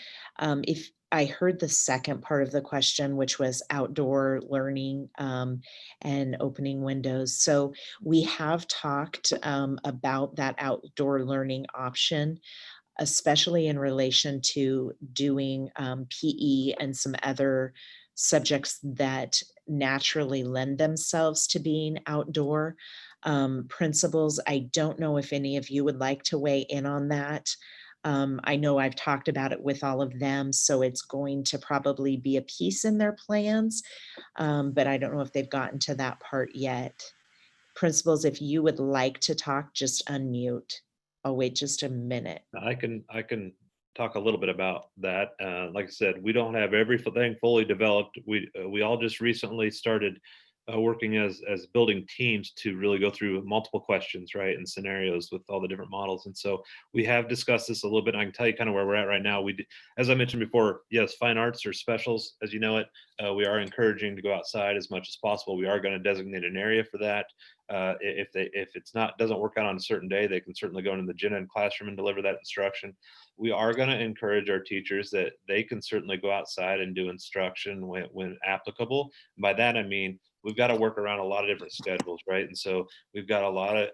Speaker 1: If I heard the second part of the question, which was outdoor learning and opening windows. So we have talked about that outdoor learning option, especially in relation to doing PE and some other subjects that naturally lend themselves to being outdoor. Principals, I don't know if any of you would like to weigh in on that. I know I've talked about it with all of them, so it's going to probably be a piece in their plans, but I don't know if they've gotten to that part yet. Principals, if you would like to talk, just unmute. I'll wait just a minute.
Speaker 5: I can talk a little bit about that. Like I said, we don't have everything fully developed. We all just recently started working as building teams to really go through multiple questions, right, and scenarios with all the different models. And so we have discussed this a little bit. I can tell you kind of where we're at right now. As I mentioned before, yes, fine arts or specials, as you know it, we are encouraging to go outside as much as possible. We are going to designate an area for that. If it's doesn't work out on a certain day, they can certainly go into the gen ed classroom and deliver that instruction. We are going to encourage our teachers that they can certainly go outside and do instruction when applicable. By that I mean we've got to work around a lot of different schedules, right? And so we've got a lot of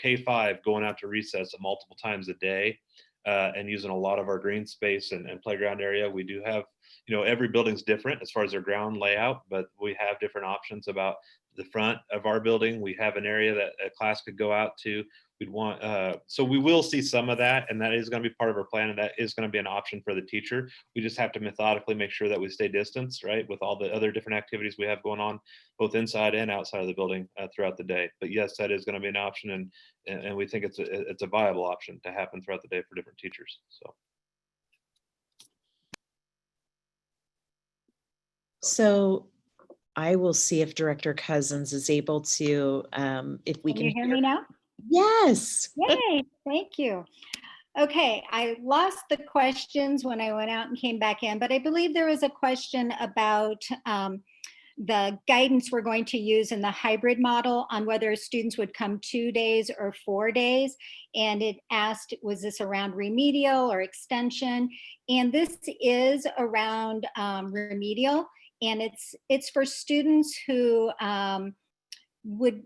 Speaker 5: K-5 going out to recess multiple times a day. and using a lot of our green space and playground area. We do have, every building's different as far as their ground layout, but we have different options about the front of our building. We have an area that a class could go out to. We'd want, so we will see some of that, and that is going to be part of our plan, and that is going to be an option for the teacher. We just have to methodically make sure that we stay distanced, right, with all the other different activities we have going on, both inside and outside of the building throughout the day. But yes, that is going to be an option, and we think it's a viable option to happen throughout the day for different teachers.
Speaker 1: So I will see if Director Cousins is able to, if we
Speaker 8: Can you hear me now?
Speaker 1: Yes.
Speaker 8: Yay, thank you. Okay, I lost the questions when I went out and came back in, but I believe there was a question about the guidance we're going to use in the hybrid model on whether students would come 2 days or 4 days. And it asked, was this around remedial or extension? And this is around remedial, and it's for students who would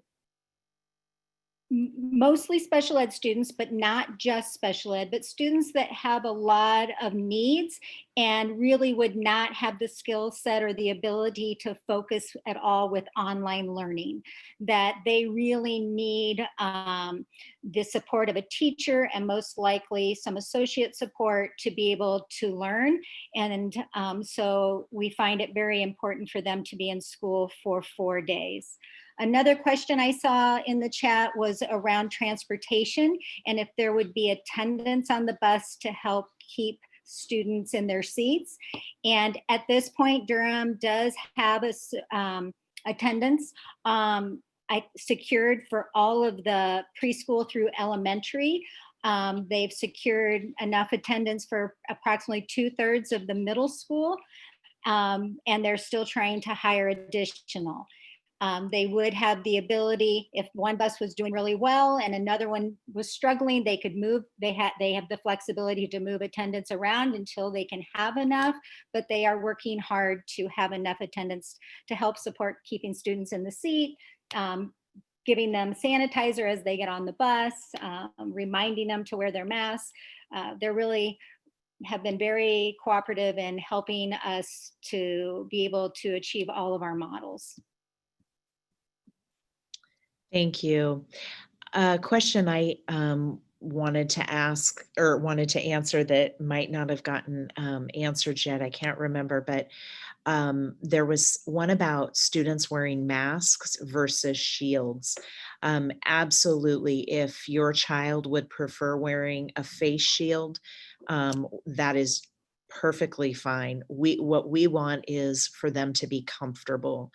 Speaker 8: mostly special ed students, but not just special ed, but students that have a lot of needs and really would not have the skill set or the ability to focus at all with online learning, that they really need the support of a teacher and most likely some associate support to be able to learn. And so we find it very important for them to be in school for 4 days. Another question I saw in the chat was around transportation and if there would be attendance on the bus to help keep students in their seats. And at this point, Durham does have attendance I secured for all of the preschool through elementary. They've secured enough attendance for approximately 2/3 of the middle school, and they're still trying to hire additional. They would have the ability, if one bus was doing really well and another one was struggling, they could move. They have the flexibility to move attendance around until they can have enough, but they are working hard to have enough attendance to help support keeping students in the seat, giving them sanitizer as they get on the bus, reminding them to wear their masks. They're really have been very cooperative in helping us to be able to achieve all of our models.
Speaker 1: Thank you. A question I wanted to ask or wanted to answer that might not have gotten answered yet, I can't remember, but there was one about students wearing masks versus shields. Absolutely, if your child would prefer wearing a face shield, that is perfectly fine. What we want is for them to be comfortable.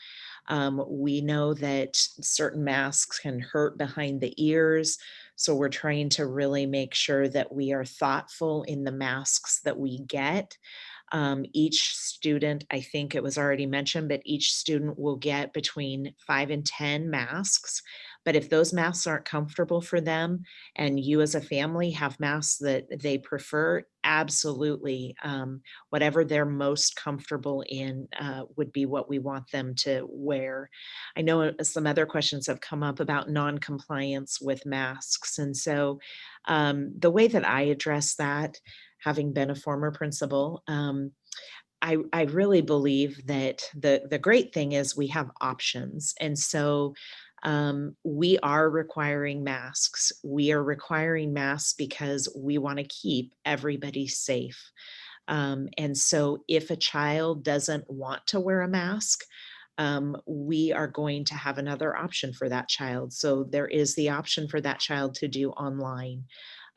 Speaker 1: We know that certain masks can hurt behind the ears, so we're trying to really make sure that we are thoughtful in the masks that we get. Each student, I think it was already mentioned, but each student will get between 5 and 10 masks. But if those masks aren't comfortable for them and you as a family have masks that they prefer, absolutely, whatever they're most comfortable in would be what we want them to wear. I know some other questions have come up about non-compliance with masks. And so the way that I address that, having been a former principal, I really believe that the great thing is we have options. And so we are requiring masks. We are requiring masks because we want to keep everybody safe. And so if a child doesn't want to wear a mask, we are going to have another option for that child. So there is the option for that child to do online.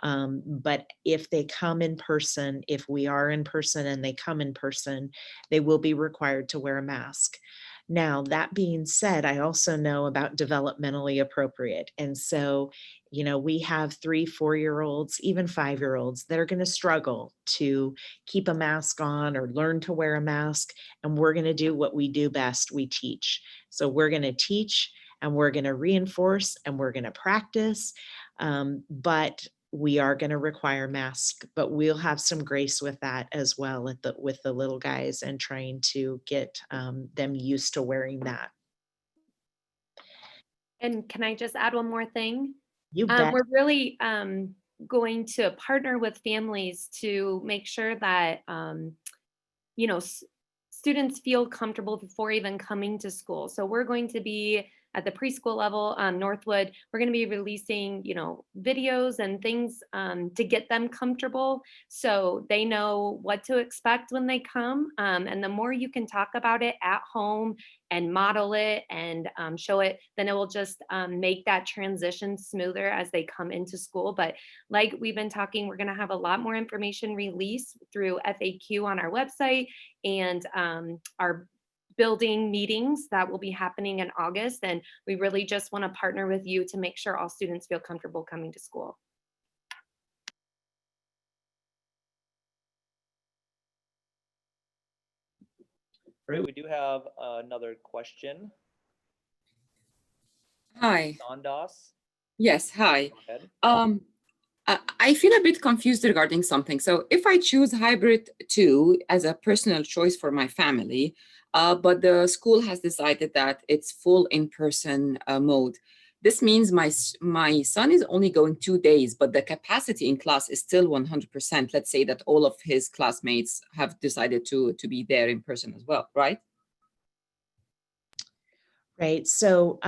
Speaker 1: But if they come in person, if we are in person and they come in person, they will be required to wear a mask. Now, that being said, I also know about developmentally appropriate. And so, we have 3, 4-year-olds, even 5-year-olds that are going to struggle to keep a mask on or learn to wear a mask. And we're going to do what we do best. We teach. So we're going to teach and we're going to reinforce and we're going to practice. But we are going to require masks, but we'll have some grace with that as well with the little guys and trying to get them used to wearing that.
Speaker 4: And can I just add one more thing?
Speaker 1: You bet.
Speaker 4: We're really going to partner with families to make sure that, you know, students feel comfortable before even coming to school. So we're going to be at the preschool level, Northwood, we're going to be releasing, you know, videos and things to get them comfortable so they know what to expect when they come. And the more you can talk about it at home and model it and show it, then it will just make that transition smoother as they come into school. But like we've been talking, we're going to have a lot more information released through FAQ on our website and our building meetings that will be happening in August. And we really just want to partner with you to make sure all students feel comfortable coming to school.
Speaker 2: Great. We do have another question.
Speaker 9: Hi.
Speaker 2: Dondas.
Speaker 9: Yes, hi.
Speaker 2: Go ahead.
Speaker 9: I feel a bit confused regarding something. So if I choose hybrid 2 as a personal choice for my family, but the school has decided that it's full in-person mode, this means my son is only going 2 days, but the capacity in class is still 100%. Let's say that all of his classmates have decided to be there in person as well, right?
Speaker 1: Right. So,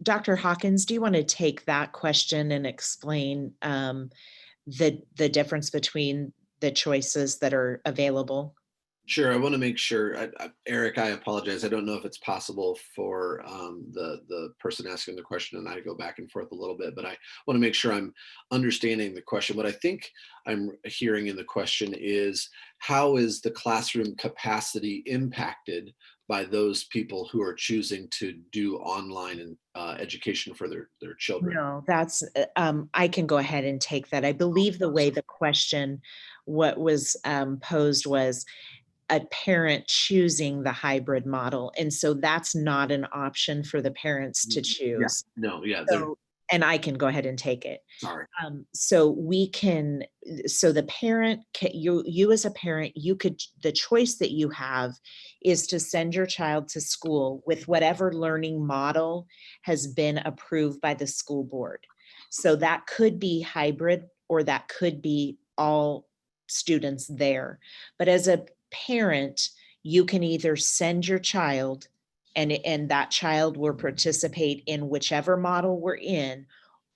Speaker 1: Dr. Hawkins, do you want to take that question and explain the difference between the choices that are available?
Speaker 3: Sure. I want to make sure, Eric, I apologize. I don't know if it's possible for the person asking the question and I to go back and forth a little bit, but I want to make sure I'm understanding the question. What I think I'm hearing in the question is, how is the classroom capacity impacted by those people who are choosing to do online and education for their children?
Speaker 1: No, that's, I can go ahead and take that. I believe the way the question, what was posed was a parent choosing the hybrid model. And so that's not an option for the parents to choose.
Speaker 3: No, yeah.
Speaker 1: So, and I can go ahead and take it.
Speaker 3: Sorry.
Speaker 1: So we can, so the parent, you as a parent, you could, the choice that you have is to send your child to school with whatever learning model has been approved by the school board. So that could be hybrid, or that could be all students there. But as a parent, you can either send your child and that child will participate in whichever model we're in,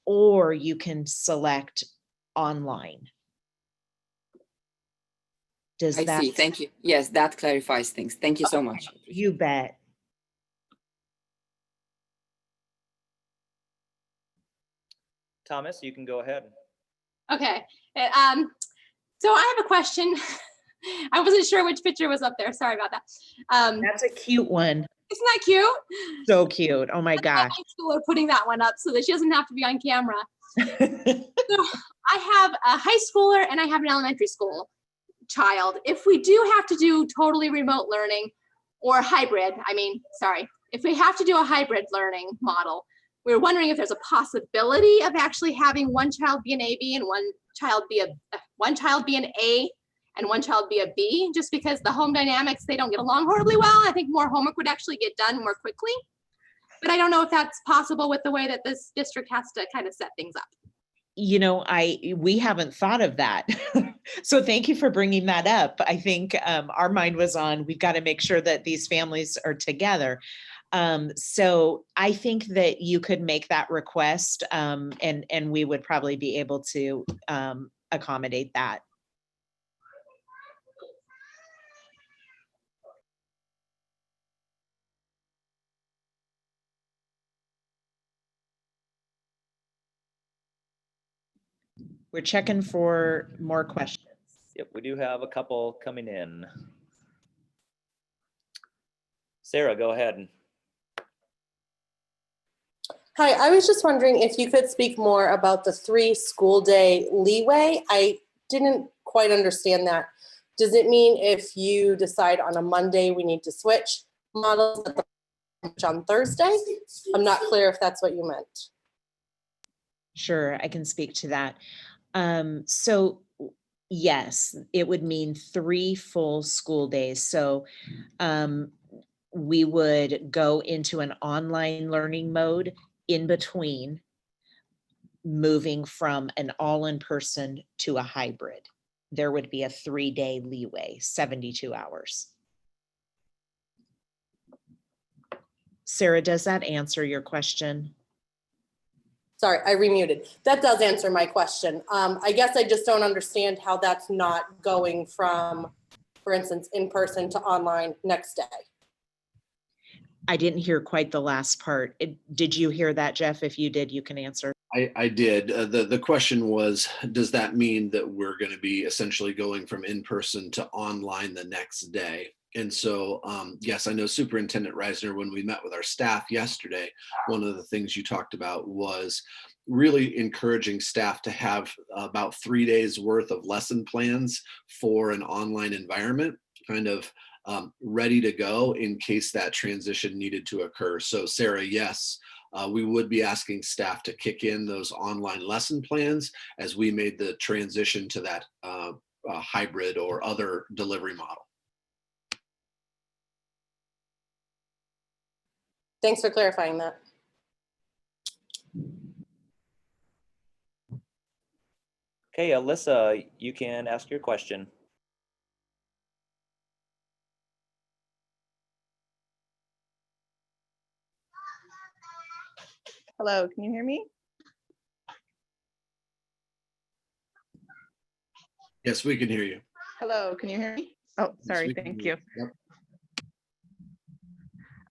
Speaker 1: or you can select online. Does
Speaker 9: I
Speaker 1: that?
Speaker 9: see. Thank you. Yes, that clarifies things. Thank you so much.
Speaker 1: You bet.
Speaker 2: Thomas, you can go ahead.
Speaker 10: Okay. So I have a question. I wasn't sure which picture was up there. Sorry about that.
Speaker 1: That's a cute one.
Speaker 10: Isn't that cute?
Speaker 1: So cute. Oh my gosh.
Speaker 10: High schooler putting that one up so that she doesn't have to be on camera. So I have a high schooler and I have an elementary school child. If we do have to do totally remote learning or hybrid, if we have to do a hybrid learning model, we were wondering if there's a possibility of actually having one child be an AB and one child be an A and one child be a B, just because the home dynamics, they don't get along horribly well. I think more homework would actually get done more quickly. But I don't know if that's possible with the way that this district has to kind of set things up.
Speaker 1: You know, we haven't thought of that. So thank you for bringing that up. I think our mind was on, we've got to make sure that these families are together. So I think that you could make that request and we would probably be able to accommodate that. We're checking for more questions.
Speaker 2: Yep, we do have a couple coming in. Sarah, go ahead.
Speaker 11: Hi, I was just wondering if you could speak more about the 3 school day leeway. I didn't quite understand that. Does it mean if you decide on a Monday we need to switch models on Thursday? I'm not clear if that's what you meant.
Speaker 1: Sure, I can speak to that. So yes, it would mean 3 full school days. So we would go into an online learning mode in between, moving from an all in person to a hybrid. There would be a 3-day leeway, 72 hours. Sarah, does that answer your question?
Speaker 11: Sorry, I remuted. That does answer my question. I guess I just don't understand how that's not going from, for instance, in person to online next day.
Speaker 1: I didn't hear quite the last part. Did you hear that, Jeff? If you did, you can answer.
Speaker 3: I did. The question was, does that mean that we're going to be essentially going from in person to online the next day? And so, yes, I know Superintendent Reisner, when we met with our staff yesterday, one of the things you talked about was really encouraging staff to have about 3 days worth of lesson plans for an online environment, kind of ready to go in case that transition needed to occur. So Sarah, yes, we would be asking staff to kick in those online lesson plans as we made the transition to that hybrid or other delivery model.
Speaker 11: Thanks for clarifying that.
Speaker 2: Okay, Alyssa, you can ask your question.
Speaker 12: Hello, can you hear me?
Speaker 3: Yes, we can hear you.
Speaker 12: Hello, can you hear me? Oh,
Speaker 3: Yes,
Speaker 12: sorry,
Speaker 3: we can
Speaker 12: thank
Speaker 3: hear
Speaker 12: you.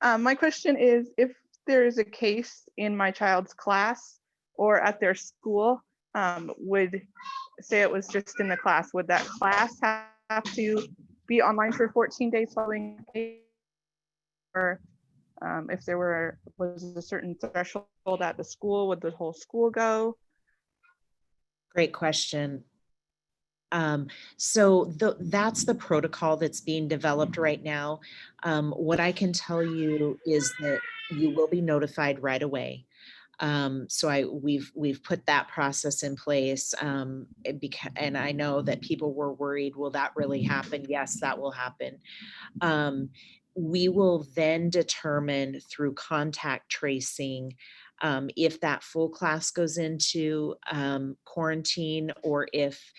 Speaker 3: Yep.
Speaker 12: My question is, if there is a case in my child's class or at their school, would say it was just in the class, would that class have to be online for 14 days following, or if there was a certain threshold at the school, would the whole school
Speaker 1: Great question. So that's the protocol that's being developed right now. What I can tell you is that you will be notified right away. So we've put that process in place, and I know that people were worried, will that really happen? Yes, that will happen. We will then determine through contact tracing if that full class goes into quarantine, or if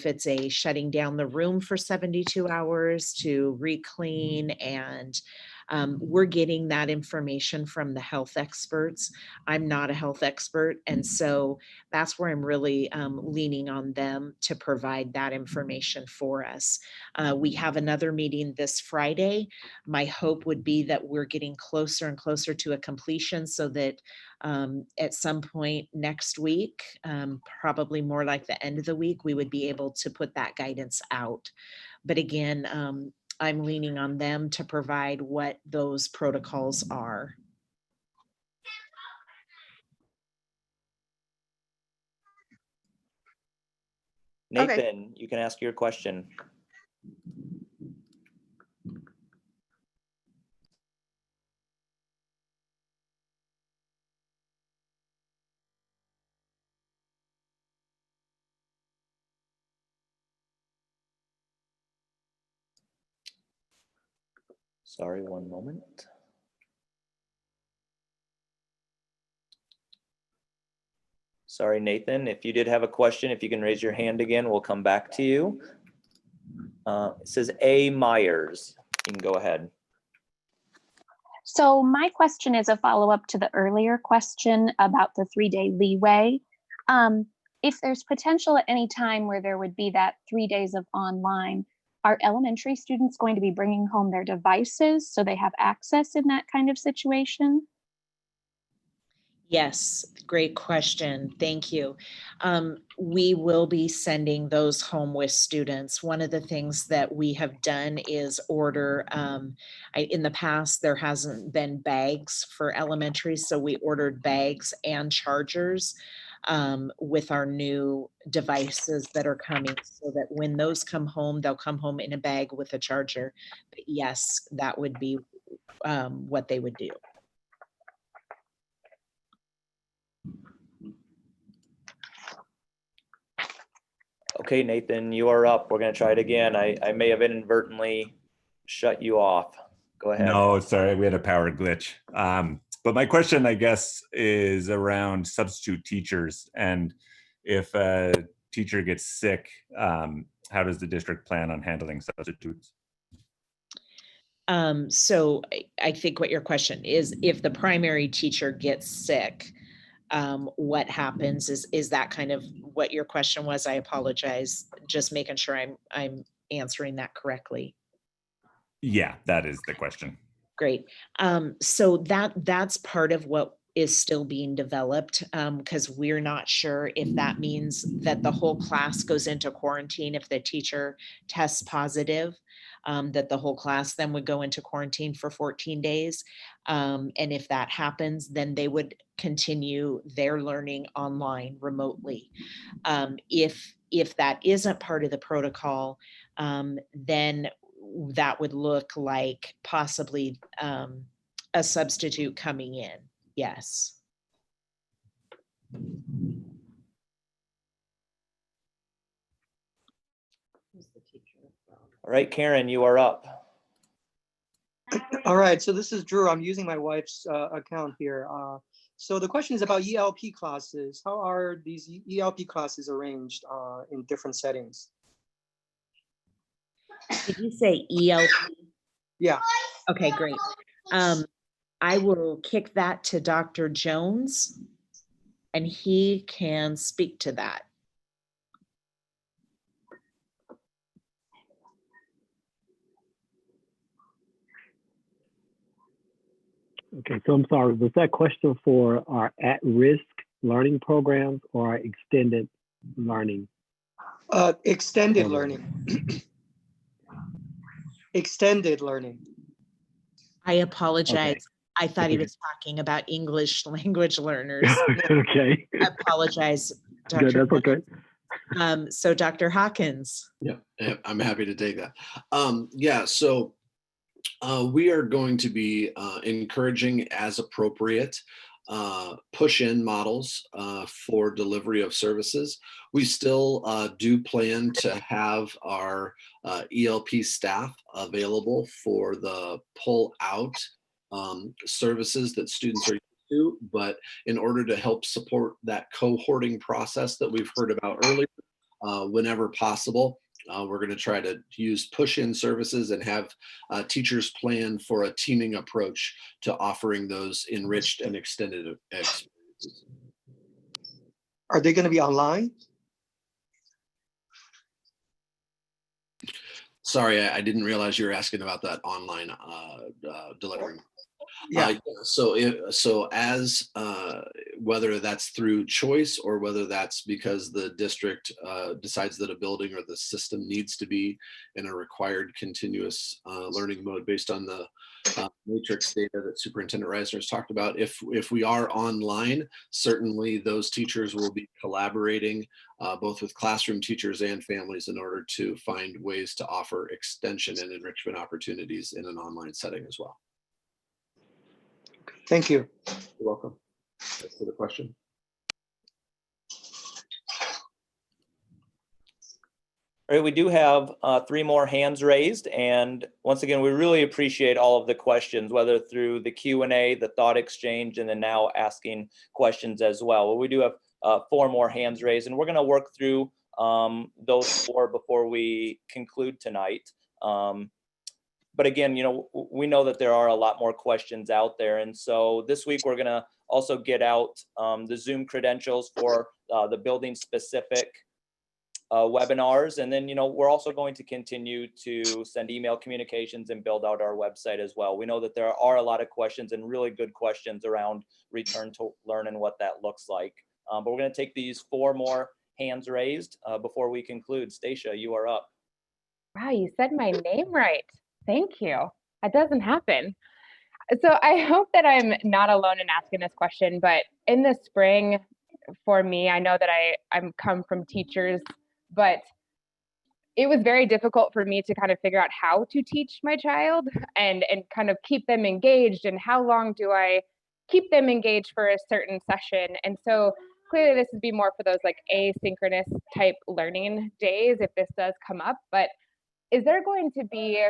Speaker 1: it's a shutting down the room for 72 hours to re-clean. And we're getting that information from the health experts. I'm not a health expert, and so that's where I'm really leaning on them to provide that information for us. We have another meeting this Friday. My hope would be that we're getting closer and closer to a completion, so that at some point next week, probably more like the end of the week, we would be able to put that guidance out. But again, I'm leaning on them to provide what those protocols are.
Speaker 2: Nathan, you can ask your question. Sorry, one moment. Sorry, Nathan, if you did have a question, if you can raise your hand again, we'll come back to you. It says A. Myers. You can go ahead.
Speaker 13: So my question is a follow-up to the earlier question about the 3-day leeway. If there's potential at any time where there would be that 3 days of online, are elementary students going to be bringing home their devices so they have access in that kind of situation?
Speaker 1: Yes, great question. Thank you. We will be sending those home with students. One of the things that we have done is order, in the past, there hasn't been bags for elementary, so we ordered bags and chargers with our new devices that are coming, so that when those come home, they'll come home in a bag with a charger. But yes, that would be what they would do.
Speaker 2: Okay, Nathan, you are up. We're going to try it again. I may have inadvertently shut you off. Go ahead.
Speaker 14: No, sorry, we had a power glitch. But my question, I guess, is around substitute teachers. And if a teacher gets sick, how does the district plan on handling substitutes?
Speaker 1: So I think what your question is, if the primary teacher gets sick, what happens? Is that kind of what your question was? I apologize. Just making sure I'm answering that correctly.
Speaker 14: Yeah, that is the question.
Speaker 1: Great. So that's part of what is still being developed, because we're not sure if that means that the whole class goes into quarantine if the teacher tests positive, that the whole class then would go into quarantine for 14 days. And if that happens, then they would continue their learning online remotely. If that isn't part of the protocol, then that would look like possibly a substitute coming in. Yes.
Speaker 2: All right, Karen, you are up.
Speaker 15: All right, so this is Drew. I'm using my wife's account here. So the question is about ELP classes. How are these ELP classes arranged in different settings?
Speaker 1: Did you say ELP?
Speaker 15: Yeah.
Speaker 1: Okay, great. I will kick that to Dr. Jones, and he can speak to that.
Speaker 16: Okay, so I'm sorry, was that question for our at-risk learning programs or our extended learning?
Speaker 15: Extended learning. Extended learning.
Speaker 1: I apologize.
Speaker 16: Okay.
Speaker 1: I thought he was talking about English language learners.
Speaker 16: Okay.
Speaker 1: I apologize,
Speaker 16: No,
Speaker 1: Dr.
Speaker 16: that's okay.
Speaker 1: So Dr. Hawkins.
Speaker 3: Yeah, I'm happy to take that. Yeah, so we are going to be encouraging, as appropriate, push-in models for delivery of services. We still do plan to have our ELP staff available for the pull-out services that students are used to, but in order to help support that cohorting process that we've heard about earlier, whenever possible, we're going to try to use push-in services and have teachers plan for a teaming approach to offering those enriched and extended experiences.
Speaker 15: Are they going to be online?
Speaker 3: Sorry, I didn't realize you were asking about that online delivery.
Speaker 15: Yeah.
Speaker 3: So as whether that's through choice or whether that's because the district decides that a building or the system needs to be in a required continuous learning mode based on the matrix data that Superintendent Reisner has talked about. If we are online, certainly those teachers will be collaborating both with classroom teachers and families in order to find ways to offer extension and enrichment opportunities in an online setting as well.
Speaker 15: Thank you.
Speaker 3: You're welcome. Thanks for the question.
Speaker 2: All right, we do have 3 more hands raised. And once again, we really appreciate all of the questions, whether through the Q&A, the thought exchange, and then now asking questions as well. Well, we do have 4 more hands raised, and we're gonna work through those 4 before we conclude tonight. But again, you know, we know that there are a lot more questions out there. And so this week we're gonna also get out the Zoom credentials for the building specific webinars. And then, you know, we're also going to continue to send email communications and build out our website as well. We know that there are a lot of questions and really good questions around return to learn and what that looks like. But we're gonna take these 4 more hands raised before we conclude. Stacia, you are up.
Speaker 17: Wow, you said my name right. Thank you. That doesn't happen. So I hope that I'm not alone in asking this question, but in the spring, for me, I know that I'm come from teachers, but it was very difficult for me to kind of figure out how to teach my child and kind of keep them engaged, and how long do I keep them engaged for a certain session. And so clearly this would be more for those like asynchronous type learning days if this does come up, but is there going to be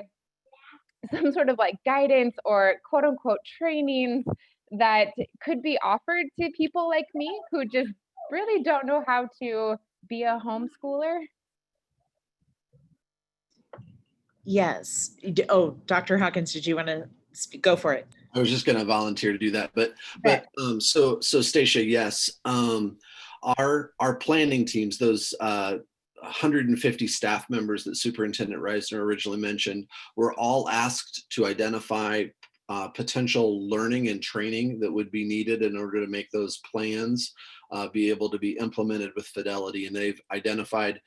Speaker 17: some sort of like guidance or quote unquote trainings that could be offered to people like me who just really don't know how to be a homeschooler?
Speaker 1: Yes. Oh, Dr. Hawkins, did you want to speak? Go for it.
Speaker 3: I was just going to volunteer to do that, so Stacia, yes, our planning teams, those 150 staff members that Superintendent Reisner originally mentioned, were all asked to identify potential learning and training that would be needed in order to make those plans be able to be implemented with fidelity. And they've identified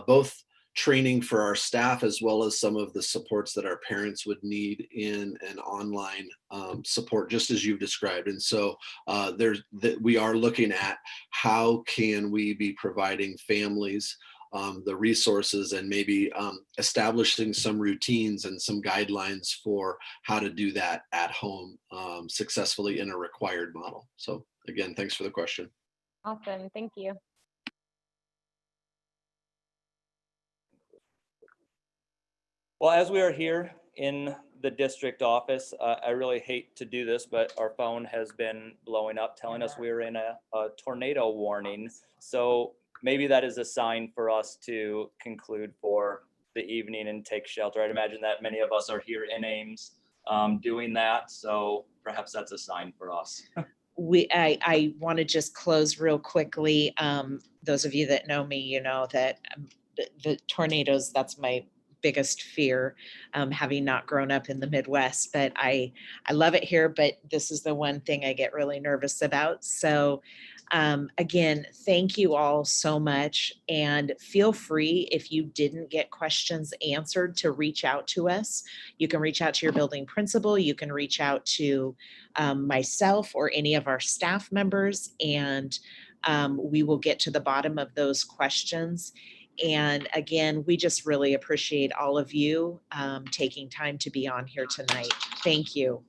Speaker 3: both training for our staff as well as some of the supports that our parents would need in an online support, just as you've described. And so we are looking at how can we be providing families the resources and maybe establishing some routines and some guidelines for how to do that at home successfully in a required model. So again, thanks for the question.
Speaker 17: Awesome, thank you.
Speaker 2: Well, as we are here in the district office, I really hate to do this, but our phone has been blowing up telling us we're in a tornado warning. So maybe that is a sign for us to conclude for the evening and take shelter. I'd imagine that many of us are here in Ames doing that. So perhaps that's a sign for us.
Speaker 1: I want to just close real quickly. Those of you that know me, you know that the tornadoes, that's my biggest fear, having not grown up in the Midwest, but I love it here, but this is the one thing I get really nervous about. So again, thank you all so much, and feel free, if you didn't get questions answered, to reach out to us. You can reach out to your building principal, you can reach out to myself or any of our staff members, and we will get to the bottom of those questions. And again, we just really appreciate all of you taking time to be on here tonight. Thank you.